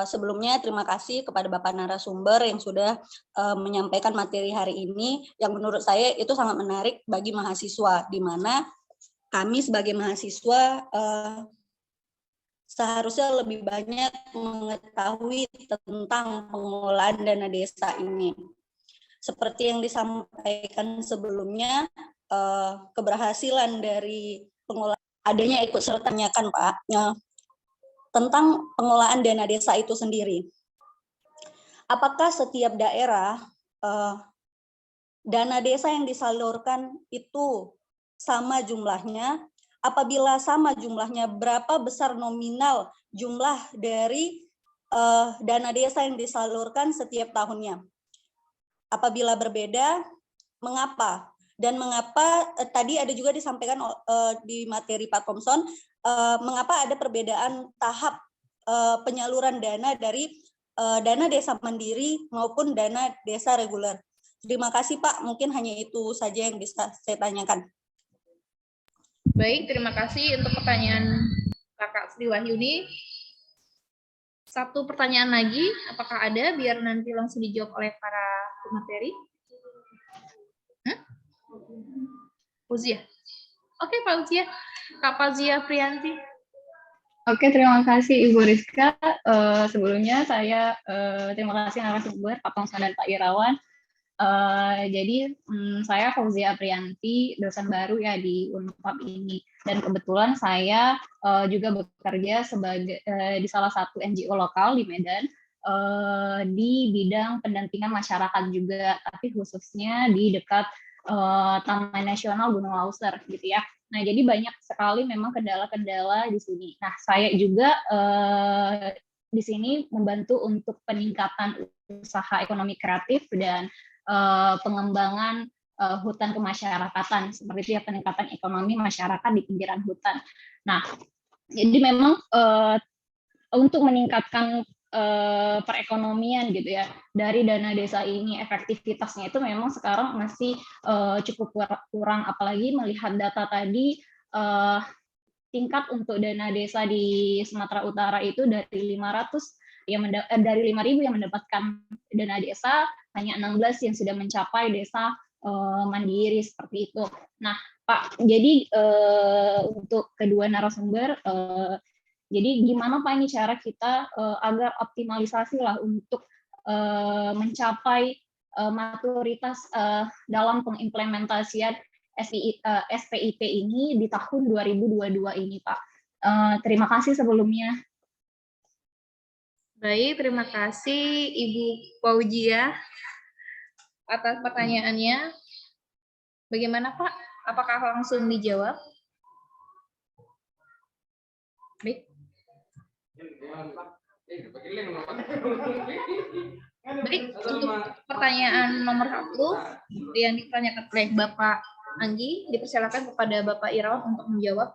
Sebelumnya terima kasih kepada Bapak narasumber yang sudah menyampaikan materi hari ini yang menurut saya itu sangat menarik bagi mahasiswa, di mana kami sebagai mahasiswa seharusnya lebih banyak mengetahui tentang pengelolaan dana desa ini. Seperti yang disampaikan sebelumnya, keberhasilan dari pengelolaan adanya ikut sertanya kan Pak, tentang pengelolaan dana desa itu sendiri. Apakah setiap daerah dana desa yang disalurkan itu sama jumlahnya? Apabila sama jumlahnya, berapa besar nominal jumlah dari dana desa yang disalurkan setiap tahunnya? Apabila berbeda, mengapa? Dan mengapa tadi ada juga disampaikan di materi Pak Thompson, mengapa ada perbedaan tahap penyaluran dana dari dana desa mandiri maupun dana desa reguler. Terima kasih Pak, mungkin hanya itu saja yang bisa saya tanyakan. Baik, terima kasih untuk pertanyaan Kakak Sri Wahyuni. Satu pertanyaan lagi, apakah ada? Biar nanti langsung dijawab oleh para pemateri. Uzia. Oke, Pak Uzia. Kak Fazia Priyanti. Oke, terima kasih Ibu Rizka. Sebelumnya saya terima kasih narasumber Pak Thompson dan Pak Irawan. Jadi saya Fauzia Priyanti, dosen baru ya di Unpad ini, dan kebetulan saya juga bekerja sebagai di salah satu NGO lokal di Medan di bidang pendampingan masyarakat juga, tapi khususnya di dekat Taman Nasional Gunung Lauser gitu ya. Nah, jadi banyak sekali memang kendala-kendala di sini. Nah, saya juga di sini membantu untuk peningkatan usaha ekonomi kreatif dan pengembangan hutan kemasyarakatan, seperti itu ya, peningkatan ekonomi masyarakat di pinggiran hutan. Nah, jadi memang untuk meningkatkan perekonomian gitu ya, dari dana desa ini efektivitasnya itu memang sekarang masih cukup kurang, apalagi melihat data tadi tingkat untuk dana desa di Sumatera Utara itu dari 500 dari 5.000 yang mendapatkan dana desa, hanya 16 yang sudah mencapai desa mandiri seperti itu. Nah, Pak, jadi untuk kedua narasumber, jadi gimana Pak ini cara kita agar optimalisasi lah untuk mencapai maturitas dalam pengimplementasian SPIP ini di tahun 2022 ini, Pak. Terima kasih sebelumnya. Baik, terima kasih Ibu Fauzia atas pertanyaannya. Bagaimana Pak? Apakah langsung dijawab? Baik. Baik, untuk pertanyaan nomor 1 yang ditanyakan oleh Bapak Anggi, dipersilakan kepada Bapak Irawan untuk menjawab.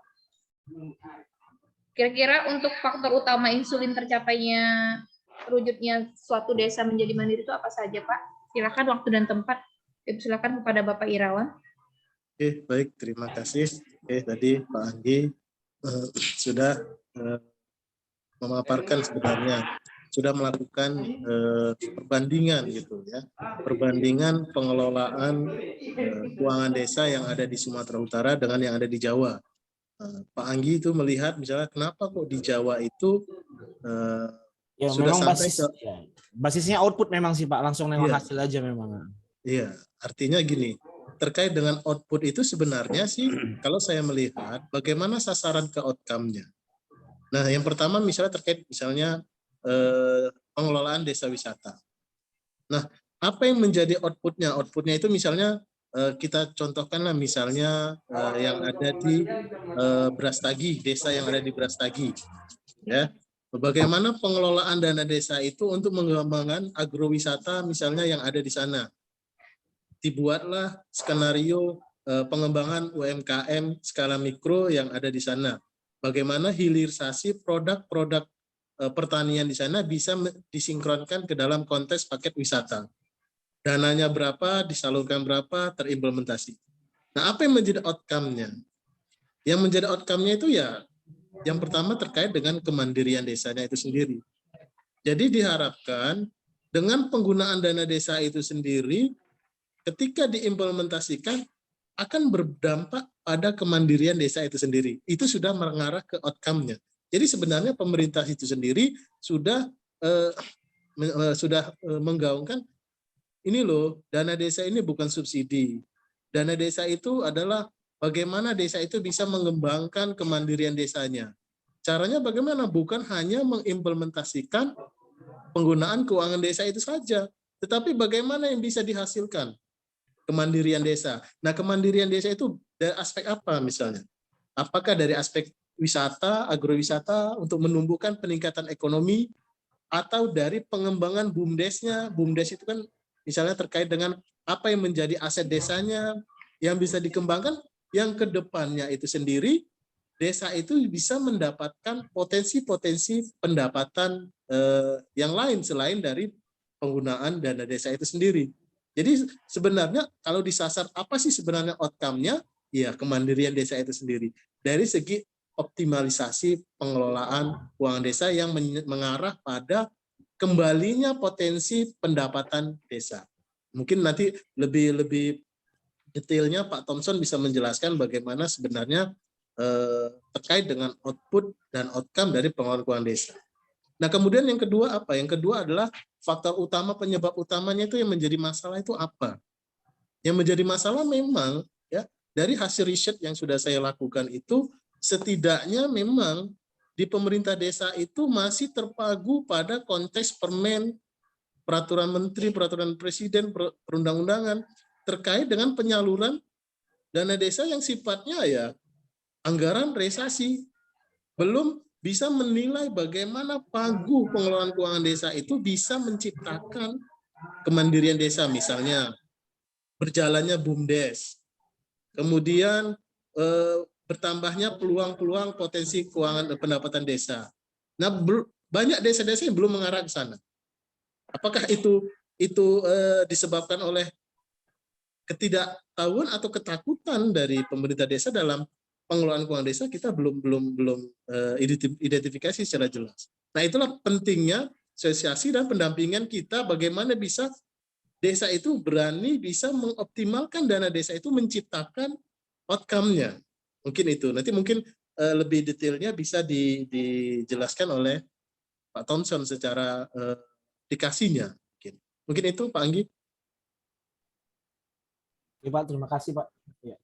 Kira-kira untuk faktor utama insulin tercapainya terwujudnya suatu desa menjadi mandiri itu apa saja, Pak? Silakan waktu dan tempat. Silakan kepada Bapak Irawan. Oke, baik, terima kasih. Oke, tadi Pak Anggi sudah memaparkan sebenarnya, sudah melakukan perbandingan gitu ya, perbandingan pengelolaan keuangan desa yang ada di Sumatera Utara dengan yang ada di Jawa. Pak Anggi itu melihat misalnya kenapa kok di Jawa itu Ya sudah memang sampai ke basisnya output memang sih Pak, langsung nengok Iya. hasil aja memang. Iya, artinya gini, terkait dengan output itu sebenarnya sih kalau saya melihat bagaimana sasaran ke outcome-nya. Nah, yang pertama misalnya terkait misalnya pengelolaan desa wisata. Nah, apa yang menjadi output-nya? Output-nya itu misalnya kita contohkanlah misalnya yang ada di Brastagi, desa yang ada di Brastagi. Ya, bagaimana pengelolaan dana desa itu untuk mengembangkan agrowisata misalnya yang ada di sana. Dibuatlah skenario pengembangan UMKM skala mikro yang ada di sana. Bagaimana hilirisasi produk-produk pertanian di sana bisa disinkronkan ke dalam konteks paket wisata. Dananya berapa, disalurkan berapa, terimplementasi. Nah, apa yang menjadi outcome-nya? Yang menjadi outcome-nya itu ya, yang pertama terkait dengan kemandirian desanya itu sendiri. Jadi diharapkan dengan penggunaan dana desa itu sendiri, ketika diimplementasikan akan berdampak pada kemandirian desa itu sendiri. Itu sudah mengarah ke outcome-nya. Jadi sebenarnya pemerintah itu sendiri sudah menggaungkan ini loh, dana desa ini bukan subsidi. Dana desa itu adalah bagaimana desa itu bisa mengembangkan kemandirian desanya. Caranya bagaimana? Bukan hanya mengimplementasikan penggunaan keuangan desa itu saja, tetapi bagaimana yang bisa dihasilkan kemandirian desa. Nah, kemandirian desa itu dari aspek apa misalnya? Apakah dari aspek wisata, agrowisata untuk menumbuhkan peningkatan ekonomi, atau dari pengembangan BUMDes-nya? BUMDes itu kan misalnya terkait dengan apa yang menjadi aset desanya yang bisa dikembangkan, yang kedepannya itu sendiri desa itu bisa mendapatkan potensi-potensi pendapatan yang lain selain dari penggunaan dana desa itu sendiri. Jadi sebenarnya kalau disasar apa sih sebenarnya outcome-nya? Ya kemandirian desa itu sendiri. Dari segi optimalisasi pengelolaan keuangan desa yang mengarah pada kembalinya potensi pendapatan desa. Mungkin nanti lebih detailnya Pak Thompson bisa menjelaskan bagaimana sebenarnya terkait dengan output dan outcome dari pengelolaan keuangan desa. Nah, kemudian yang kedua apa? Yang kedua adalah faktor utama, penyebab utamanya itu yang menjadi masalah itu apa? Yang menjadi masalah memang ya dari hasil riset yang sudah saya lakukan itu setidaknya memang di pemerintah desa itu masih terpaku pada konteks permen, peraturan menteri, peraturan presiden, perundang-undangan terkait dengan penyaluran dana desa yang sifatnya ya anggaran realisasi. Belum bisa menilai bagaimana pagu pengelolaan keuangan desa itu bisa menciptakan kemandirian desa, misalnya berjalannya BUMDes, kemudian bertambahnya peluang-peluang potensi keuangan dan pendapatan desa. Nah, banyak desa-desa yang belum mengarah ke sana. Apakah itu disebabkan oleh ketidaktahuan atau ketakutan dari pemerintah desa dalam pengelolaan keuangan desa? Kita belum identifikasi secara jelas. Nah, itulah pentingnya sosialisasi dan pendampingan kita bagaimana bisa desa itu berani bisa mengoptimalkan dana desa itu menciptakan outcome-nya. Mungkin itu. Nanti mungkin lebih detailnya bisa dijelaskan oleh Pak Thompson secara dikasihnya. Mungkin itu Pak Anggi. Ya, Pak, terima kasih Pak. Ya.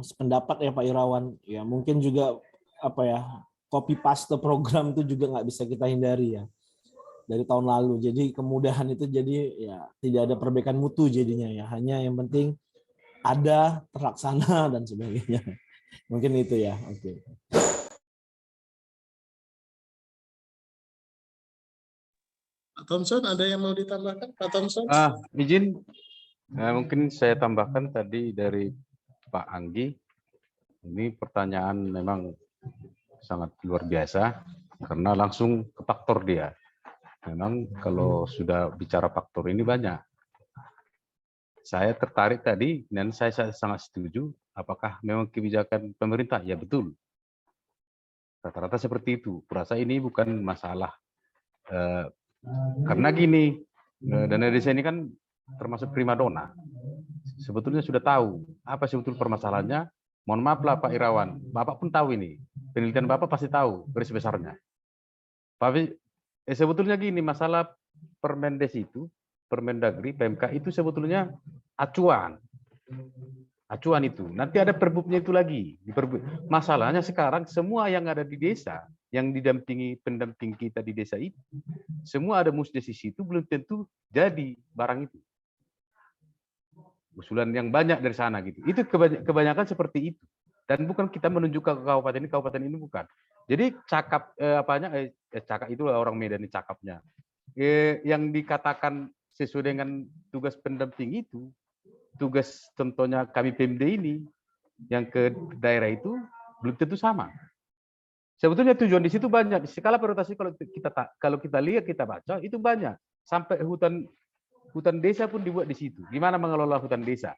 Sependapat ya Pak Irawan. Ya mungkin juga apa ya copy paste program itu juga nggak bisa kita hindari ya dari tahun lalu. Jadi kemudahan itu jadi ya tidak ada perbaikan mutu jadinya ya. Hanya yang penting ada, terlaksana dan sebagainya. Mungkin itu ya. Oke. Pak Thompson ada yang mau ditambahkan Pak Thompson? Izin mungkin saya tambahkan tadi dari Pak Anggi Ini pertanyaan memang sangat luar biasa karena langsung ke faktor dia. Memang kalau sudah bicara faktor ini banyak. Saya tertarik tadi dan saya sangat setuju. Apakah memang kebijakan pemerintah? Ya betul. Rata-rata seperti itu. Kurasa ini bukan masalah. Karena gini, dana desa ini kan termasuk primadona. Sebetulnya sudah tahu apa sebetulnya permasalahannya. Mohon maaf lah Pak Irawan, Bapak pun tahu ini. Penelitian Bapak pasti tahu garis besarnya. Tapi sebetulnya gini, masalah Permendes itu, Permendagri, PMK itu sebetulnya acuan. Acuan itu. Nanti ada perbubnya itu lagi. Masalahnya sekarang semua yang ada di desa, yang didampingi pendamping kita di desa itu, semua ada musdes di situ, belum tentu jadi barang itu. Usulan yang banyak dari sana gitu. Itu kebanyakan seperti itu. Dan bukan kita menunjuk ke kabupaten ini bukan. Jadi cakap cakap itu orang Medan ini cakapnya. Yang dikatakan sesuai dengan tugas pendamping itu, tugas contohnya kami PMD ini yang ke daerah itu belum tentu sama. Sebetulnya tujuan di situ banyak. Di skala prioritas kalau kita lihat, kita baca itu banyak. Sampai hutan desa pun dibuat di situ. Gimana mengelola hutan desa?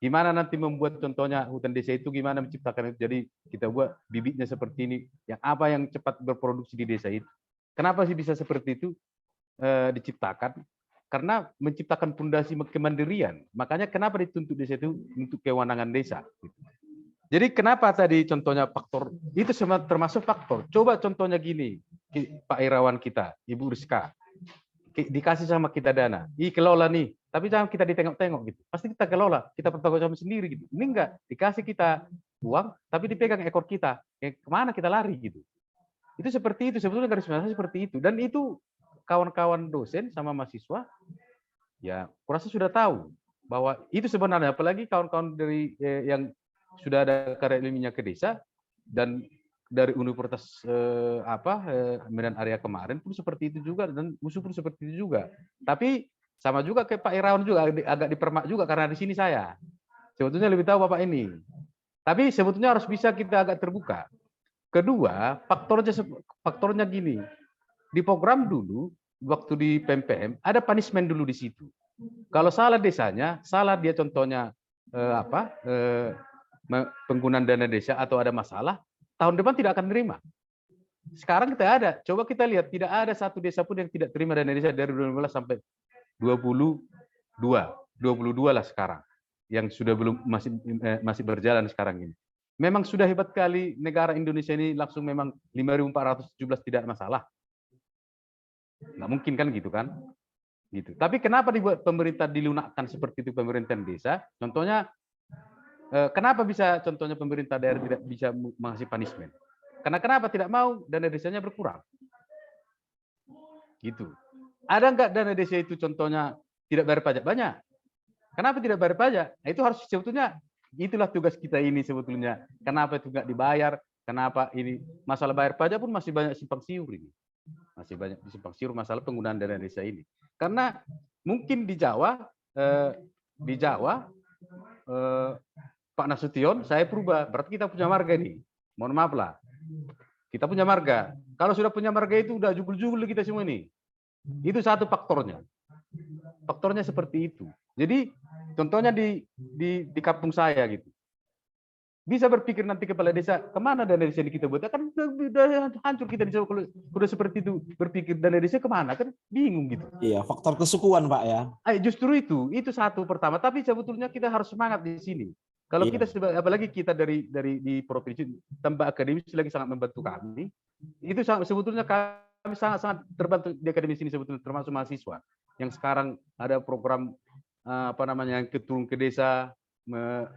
Gimana nanti membuat contohnya hutan desa itu, gimana menciptakan itu. Jadi kita buat bibitnya seperti ini. Yang apa yang cepat berproduksi di desa itu. Kenapa sih bisa seperti itu diciptakan? Karena menciptakan fondasi kemandirian. Makanya kenapa dituntut desa itu untuk kewenangan desa. Jadi kenapa tadi contohnya faktor, itu semua termasuk faktor. Coba contohnya gini, Pak Irawan kita, Ibu Rizka. Dikasih sama kita dana, kelola nih, tapi jangan kita ditengok-tengok gitu. Pasti kita kelola, kita bertanggung jawab sendiri gitu. Ini enggak, dikasih kita uang, tapi dipegang ekor kita. Kemana kita lari gitu. Itu seperti itu, sebetulnya garis besarnya seperti itu. Dan itu kawan-kawan dosen sama mahasiswa, ya kurasa sudah tahu bahwa itu sebenarnya, apalagi kawan-kawan dari yang sudah ada karya ilmiahnya ke desa, dan dari Universitas Medan Area kemarin pun seperti itu juga, dan musuh pun seperti itu juga. Tapi sama juga kayak Pak Irawan juga agak dipermak juga karena di sini saya. Sebetulnya lebih tahu Bapak ini. Tapi sebetulnya harus bisa kita agak terbuka. Kedua, faktornya gini. Di program dulu waktu di PMPM ada punishment dulu di situ. Kalau salah desanya, salah dia contohnya penggunaan dana desa atau ada masalah, tahun depan tidak akan terima. Sekarang kita ada, coba kita lihat, tidak ada satu desa pun yang tidak terima dana desa dari 2015 sampai 22 lah sekarang, yang sudah masih berjalan sekarang ini. Memang sudah hebat kali negara Indonesia ini, langsung memang 5.417 tidak masalah. Nggak mungkin kan gitu kan? Gitu. Tapi kenapa dibuat pemerintah dilunakkan seperti itu pemerintahan desa? Contohnya, kenapa bisa contohnya pemerintah daerah tidak bisa mengasih punishment? Karena kenapa tidak mau dana desanya berkurang? Gitu. Ada nggak dana desa itu contohnya tidak bayar pajak? Banyak. Kenapa tidak bayar pajak? Nah, itu harus sebetulnya, itulah tugas kita ini sebetulnya. Kenapa itu nggak dibayar? Kenapa ini masalah bayar pajak pun masih banyak simpang siur ini. Masih banyak simpang siur masalah penggunaan dana desa ini. Karena mungkin di Jawa Pak Nasution, saya berubah. Berarti kita punya marga nih. Mohon maaf lah. Kita punya marga. Kalau sudah punya marga itu udah jugul-jugul kita semua ini. Itu satu faktornya. Faktornya seperti itu. Jadi contohnya di kampung saya gitu. Bisa berpikir nanti kepala desa, kemana dana desa ini kita buat? Kan udah hancur kita di Jawa. Kalau udah seperti itu berpikir dana desa kemana? Kan bingung gitu. Iya, faktor kesukuan Pak ya. Justru itu satu pertama. Tapi sebetulnya kita harus semangat di sini. Kalau kita apalagi kita dari di provinsi, tambah akademis lagi sangat membantu kami. Itu sebetulnya kami sangat terbantu di akademis ini sebetulnya, termasuk mahasiswa yang sekarang ada program yang turun ke desa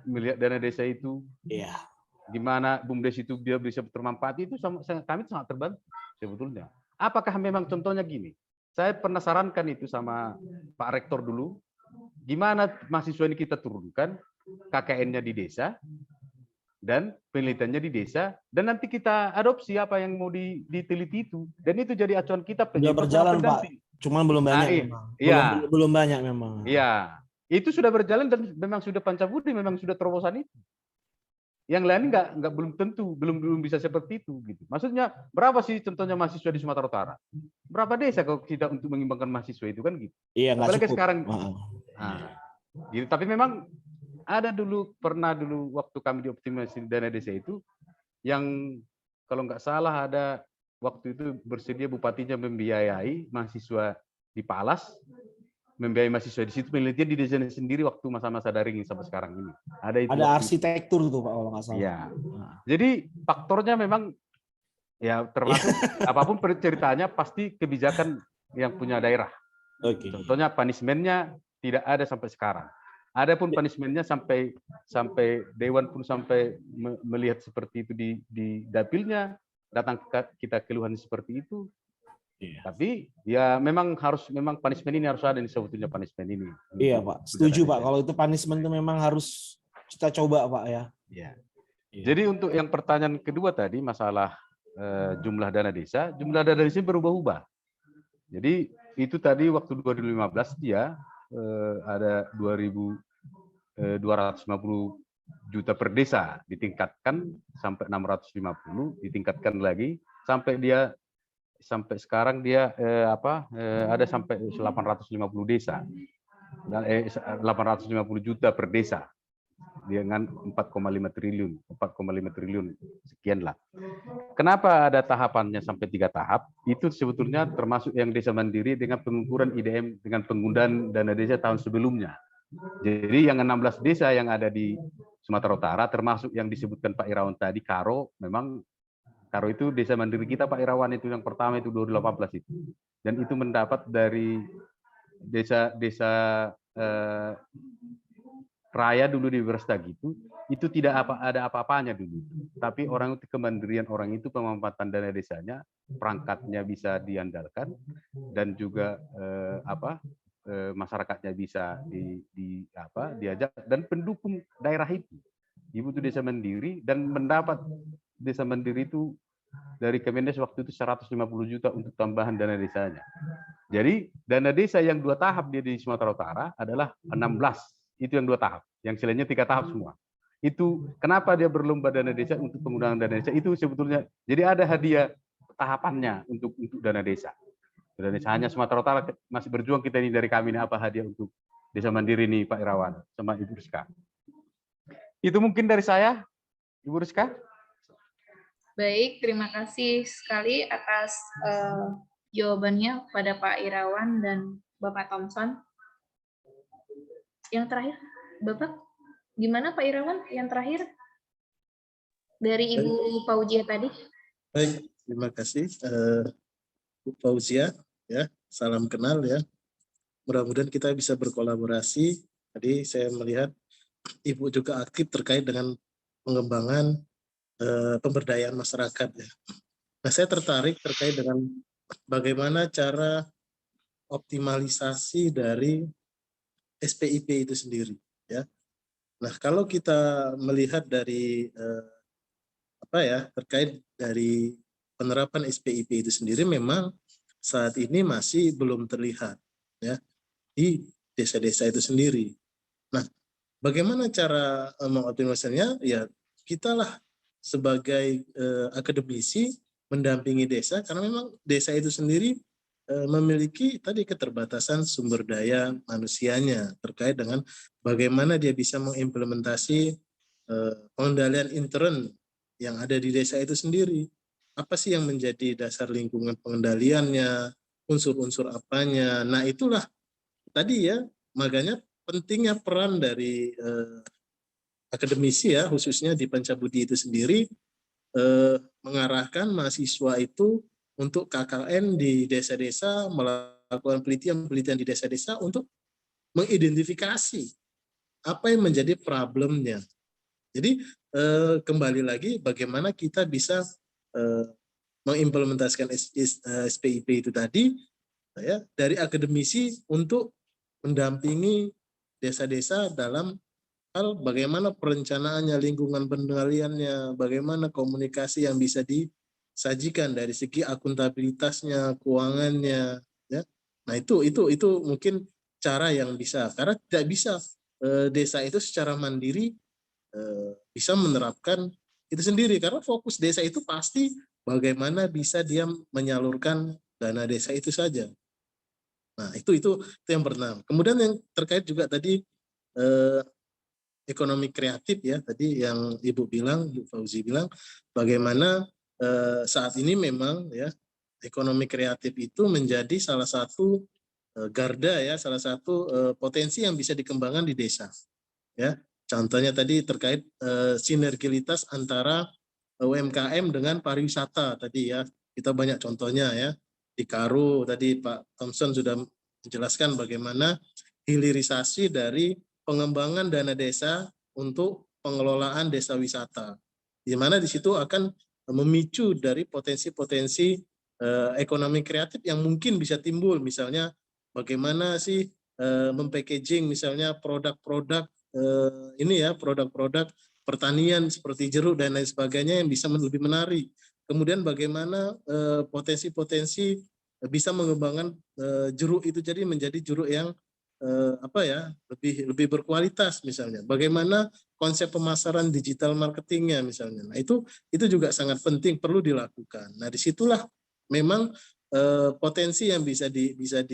melihat dana desa itu. Iya. Gimana BUMDes itu dia bisa bermanfaat, itu kami sangat terbantu sebetulnya. Apakah memang contohnya gini? Saya pernah sarankan itu sama Pak Rektor dulu. Gimana mahasiswa ini kita turunkan KKN-nya di desa dan penelitiannya di desa, dan nanti kita adopsi apa yang mau diteliti itu, dan itu jadi acuan kita. Sudah berjalan Pak, cuman belum banyak. Iya. Belum banyak memang. Iya, itu sudah berjalan dan memang sudah pancabudi, memang sudah terobosan itu. Yang lain nggak belum tentu, belum bisa seperti itu gitu. Maksudnya berapa sih contohnya mahasiswa di Sumatera Utara? Berapa desa kalau kita untuk mengembangkan mahasiswa itu kan gitu. Iya, nggak Apalagi cukup. sekarang. Gitu. Tapi memang ada pernah dulu waktu kami dioptimasi dana desa itu, yang kalau nggak salah ada waktu itu bersedia bupatinya membiayai mahasiswa di Palas, membiayai mahasiswa di situ penelitian di desanya sendiri waktu masa-masa daring sampai sekarang ini. Ada arsitektur tuh Pak kalau nggak salah. Iya. Jadi faktornya memang ya termasuk apapun ceritanya pasti kebijakan yang punya daerah. Oke. Contohnya punishment-nya tidak ada sampai sekarang. Adapun punishment-nya sampai dewan pun sampai melihat seperti itu di dapilnya, datang kita keluhan seperti itu. Iya. Tapi ya memang punishment ini harus ada, ini sebetulnya punishment ini. Iya Pak, setuju Pak. Kalau itu punishment itu memang harus kita coba Pak ya. Iya. Jadi untuk yang pertanyaan kedua tadi masalah jumlah dana desa berubah-ubah. Jadi itu tadi waktu 2015 dia ada 2.250 juta per desa, ditingkatkan sampai 650, ditingkatkan lagi sampai sekarang dia ada sampai 850 desa dan 850 juta per desa dengan 4,5 triliun sekian lah. Kenapa ada tahapannya sampai 3 tahap? Itu sebetulnya termasuk yang desa mandiri dengan pengukuran IDM dengan penggunaan dana desa tahun sebelumnya. Jadi yang 16 desa yang ada di Sumatera Utara termasuk yang disebutkan Pak Irawan tadi, Karo, memang Karo itu desa mandiri kita Pak Irawan itu yang pertama itu 2018 itu. Dan itu mendapat dari desa raya dulu di Brastagi itu tidak ada apa-apanya dulu. Tapi orang itu kemandirian orang itu pemanfaatan dana desanya, perangkatnya bisa diandalkan dan juga masyarakatnya bisa diajak dan pendukung daerah itu. Ibu itu desa mandiri dan mendapat desa mandiri itu dari Kemendes waktu itu 150 juta untuk tambahan dana desanya. Jadi dana desa yang 2 tahap dia di Sumatera Utara adalah 16. Itu yang 2 tahap, yang selainnya 3 tahap semua. Itu kenapa dia berlomba dana desa untuk penggunaan dana desa itu sebetulnya. Jadi ada hadiah tahapannya untuk dana desa. Dana desa hanya Sumatera Utara masih berjuang kita ini dari kami ini apa hadiah untuk desa mandiri nih Pak Irawan sama Ibu Rizka. Itu mungkin dari saya, Ibu Rizka. Baik, terima kasih sekali atas jawabannya pada Pak Irawan dan Bapak Thompson. Yang terakhir, Bapak, gimana Pak Irawan? Yang terakhir dari Ibu Fauzia tadi. Baik, terima kasih Bu Fauzia, ya, salam kenal ya. Mudah-mudahan kita bisa berkolaborasi. Tadi saya melihat Ibu juga aktif terkait dengan pengembangan pemberdayaan masyarakat ya. Nah, saya tertarik terkait dengan bagaimana cara optimalisasi dari SPIP itu sendiri ya. Nah, kalau kita melihat dari terkait dari penerapan SPIP itu sendiri memang saat ini masih belum terlihat ya di desa-desa itu sendiri. Nah, bagaimana cara mengoptimalisasinya? Ya, kitalah sebagai akademisi mendampingi desa karena memang desa itu sendiri memiliki tadi keterbatasan sumber daya manusianya terkait dengan bagaimana dia bisa mengimplementasi pengendalian intern yang ada di desa itu sendiri. Apa sih yang menjadi dasar lingkungan pengendaliannya, unsur-unsur apanya. Nah, itulah tadi ya, makanya pentingnya peran dari akademisi ya, khususnya di Pancabudi itu sendiri, mengarahkan mahasiswa itu untuk KKN di desa-desa, melakukan penelitian di desa-desa untuk mengidentifikasi apa yang menjadi problemnya. Jadi kembali lagi bagaimana kita bisa mengimplementasikan SPIP itu tadi ya, dari akademisi untuk mendampingi desa-desa dalam hal bagaimana perencanaannya, lingkungan pengendaliannya, bagaimana komunikasi yang bisa disajikan dari segi akuntabilitasnya, keuangannya, ya. Nah itu mungkin cara yang bisa, karena tidak bisa desa itu secara mandiri bisa menerapkan itu sendiri, karena fokus desa itu pasti bagaimana bisa dia menyalurkan dana desa itu saja. Nah, itu yang pertama. Kemudian yang terkait juga tadi ekonomi kreatif ya, tadi yang Ibu bilang, Bu Fauzi bilang, bagaimana saat ini memang ya ekonomi kreatif itu menjadi salah satu garda ya, salah satu potensi yang bisa dikembangkan di desa. Ya, contohnya tadi terkait sinergilitas antara UMKM dengan pariwisata tadi ya, kita banyak contohnya ya. Di Karo tadi Pak Thompson sudah menjelaskan bagaimana hilirisasi dari pengembangan dana desa untuk pengelolaan desa wisata, di mana di situ akan memicu dari potensi-potensi ekonomi kreatif yang mungkin bisa timbul, misalnya bagaimana sih mempackaging misalnya produk-produk ini ya, produk-produk pertanian seperti jeruk dan lain sebagainya yang bisa lebih menarik. Kemudian bagaimana potensi-potensi bisa mengembangkan jeruk itu jadi menjadi jeruk yang lebih berkualitas misalnya. Bagaimana konsep pemasaran digital marketingnya misalnya. Nah, itu juga sangat penting, perlu dilakukan. Nah, disitulah memang potensi yang bisa dilihat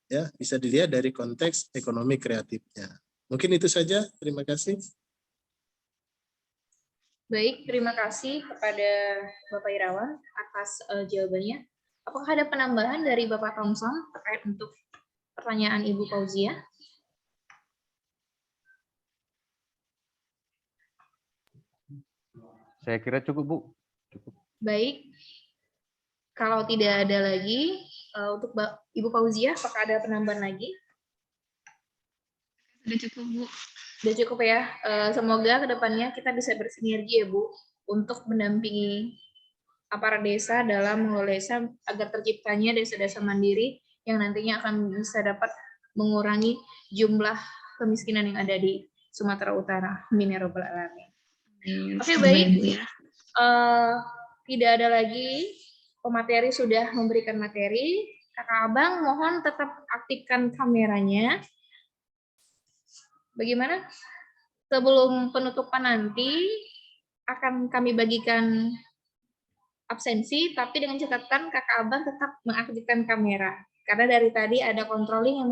ya, bisa dilihat dari konteks ekonomi kreatifnya. Mungkin itu saja. Terima kasih. Baik, terima kasih kepada Bapak Irawan atas jawabannya. Apakah ada penambahan dari Bapak Thompson terkait untuk pertanyaan Ibu Fauzia? Saya kira cukup, Bu. Cukup. Baik, kalau tidak ada lagi, untuk Ibu Fauzia, apakah ada penambahan lagi? Sudah cukup, Bu. Sudah cukup ya. Semoga kedepannya kita bisa bersinergi ya, Bu, untuk mendampingi aparat desa dalam mengelola desa agar terciptanya desa-desa mandiri yang nantinya akan bisa dapat mengurangi jumlah kemiskinan yang ada di Sumatera Utara. Amin ya rabbal alamin. Oke, baik. Tidak ada lagi pemateri sudah memberikan materi. Kakak Abang mohon tetap aktifkan kameranya. Bagaimana? Sebelum penutupan nanti akan kami bagikan absensi, tapi dengan catatan Kakak Abang tetap mengaktifkan kamera. Karena dari tadi ada controlling yang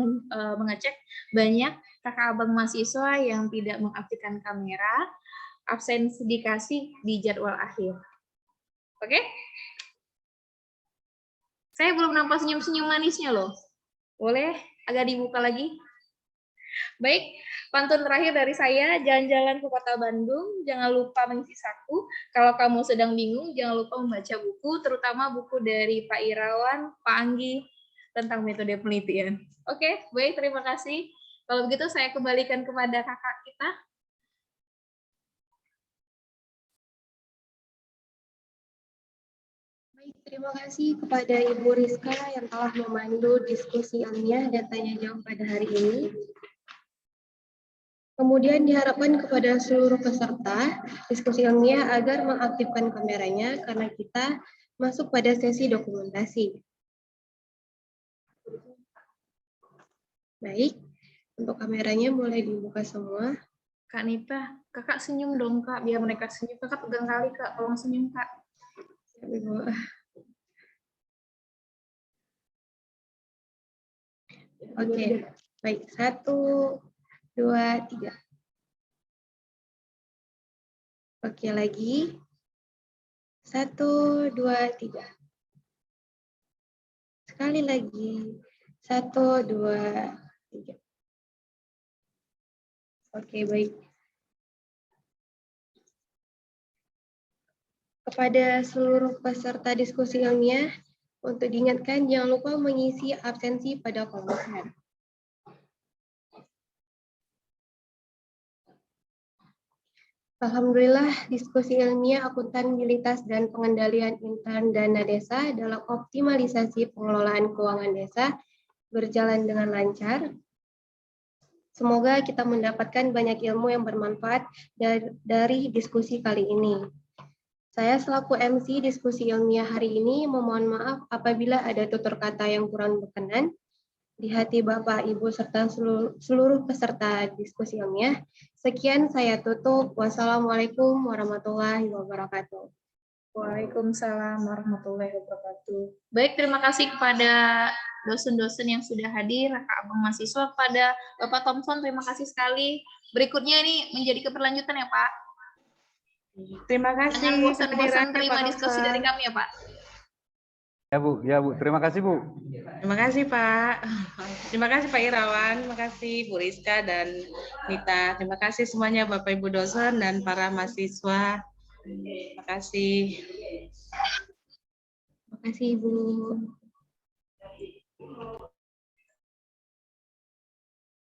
mengecek banyak Kakak Abang mahasiswa yang tidak mengaktifkan kamera, absensi dikasih di jadwal akhir. Oke? Saya belum nampak senyum-senyum manisnya loh. Boleh agak dibuka lagi? Baik, pantun terakhir dari saya, jalan-jalan ke kota Bandung, jangan lupa mengisi saku. Kalau kamu sedang bingung, jangan lupa membaca buku, terutama buku dari Pak Irawan, Pak Anggi, tentang metode penelitian. Oke, baik, terima kasih. Kalau begitu saya kembalikan kepada kakak kita. Baik, terima kasih kepada Ibu Rizka yang telah memandu diskusi ilmiah dan tanya jawab pada hari ini. Kemudian diharapkan kepada seluruh peserta diskusi ilmiah agar mengaktifkan kameranya karena kita masuk pada sesi dokumentasi. Baik, untuk kameranya mulai dibuka semua. Kak Nita, kakak senyum dong Kak, biar mereka senyum. Kakak pegang kali Kak, tolong senyum Kak. Oke, baik. 1, 2, 3. Oke, lagi. 1, 2, 3. Sekali lagi. 1, 2, 3. Oke, baik. Kepada seluruh peserta diskusi ilmiah, untuk diingatkan jangan lupa mengisi absensi pada komentar. Alhamdulillah, diskusi ilmiah akuntabilitas dan pengendalian intern dana desa dalam optimalisasi pengelolaan keuangan desa berjalan dengan lancar. Semoga kita mendapatkan banyak ilmu yang bermanfaat dari diskusi kali ini. Saya selaku MC diskusi ilmiah hari ini memohon maaf apabila ada tutur kata yang kurang berkenan. di hati Bapak, Ibu, serta seluruh peserta diskusi ilmiah. Sekian saya tutup. Wassalamualaikum warahmatullahi wabarakatuh. Waalaikumsalam warahmatullahi wabarakatuh. Baik, terima kasih kepada dosen-dosen yang sudah hadir, Kak Abang mahasiswa, kepada Bapak Thompson, terima kasih sekali. Berikutnya ini menjadi keberlanjutan ya Pak. Terima kasih. Jangan bosan-bosan kehadirannya, terima Pak diskusi Thompson. dari kami ya Pak. Ya Bu, terima kasih Bu. Terima kasih Pak. Terima kasih Pak Irawan, terima kasih Bu Rizka dan Nita. Terima kasih semuanya Bapak Ibu dosen dan para mahasiswa. Terima kasih. Terima kasih, Ibu.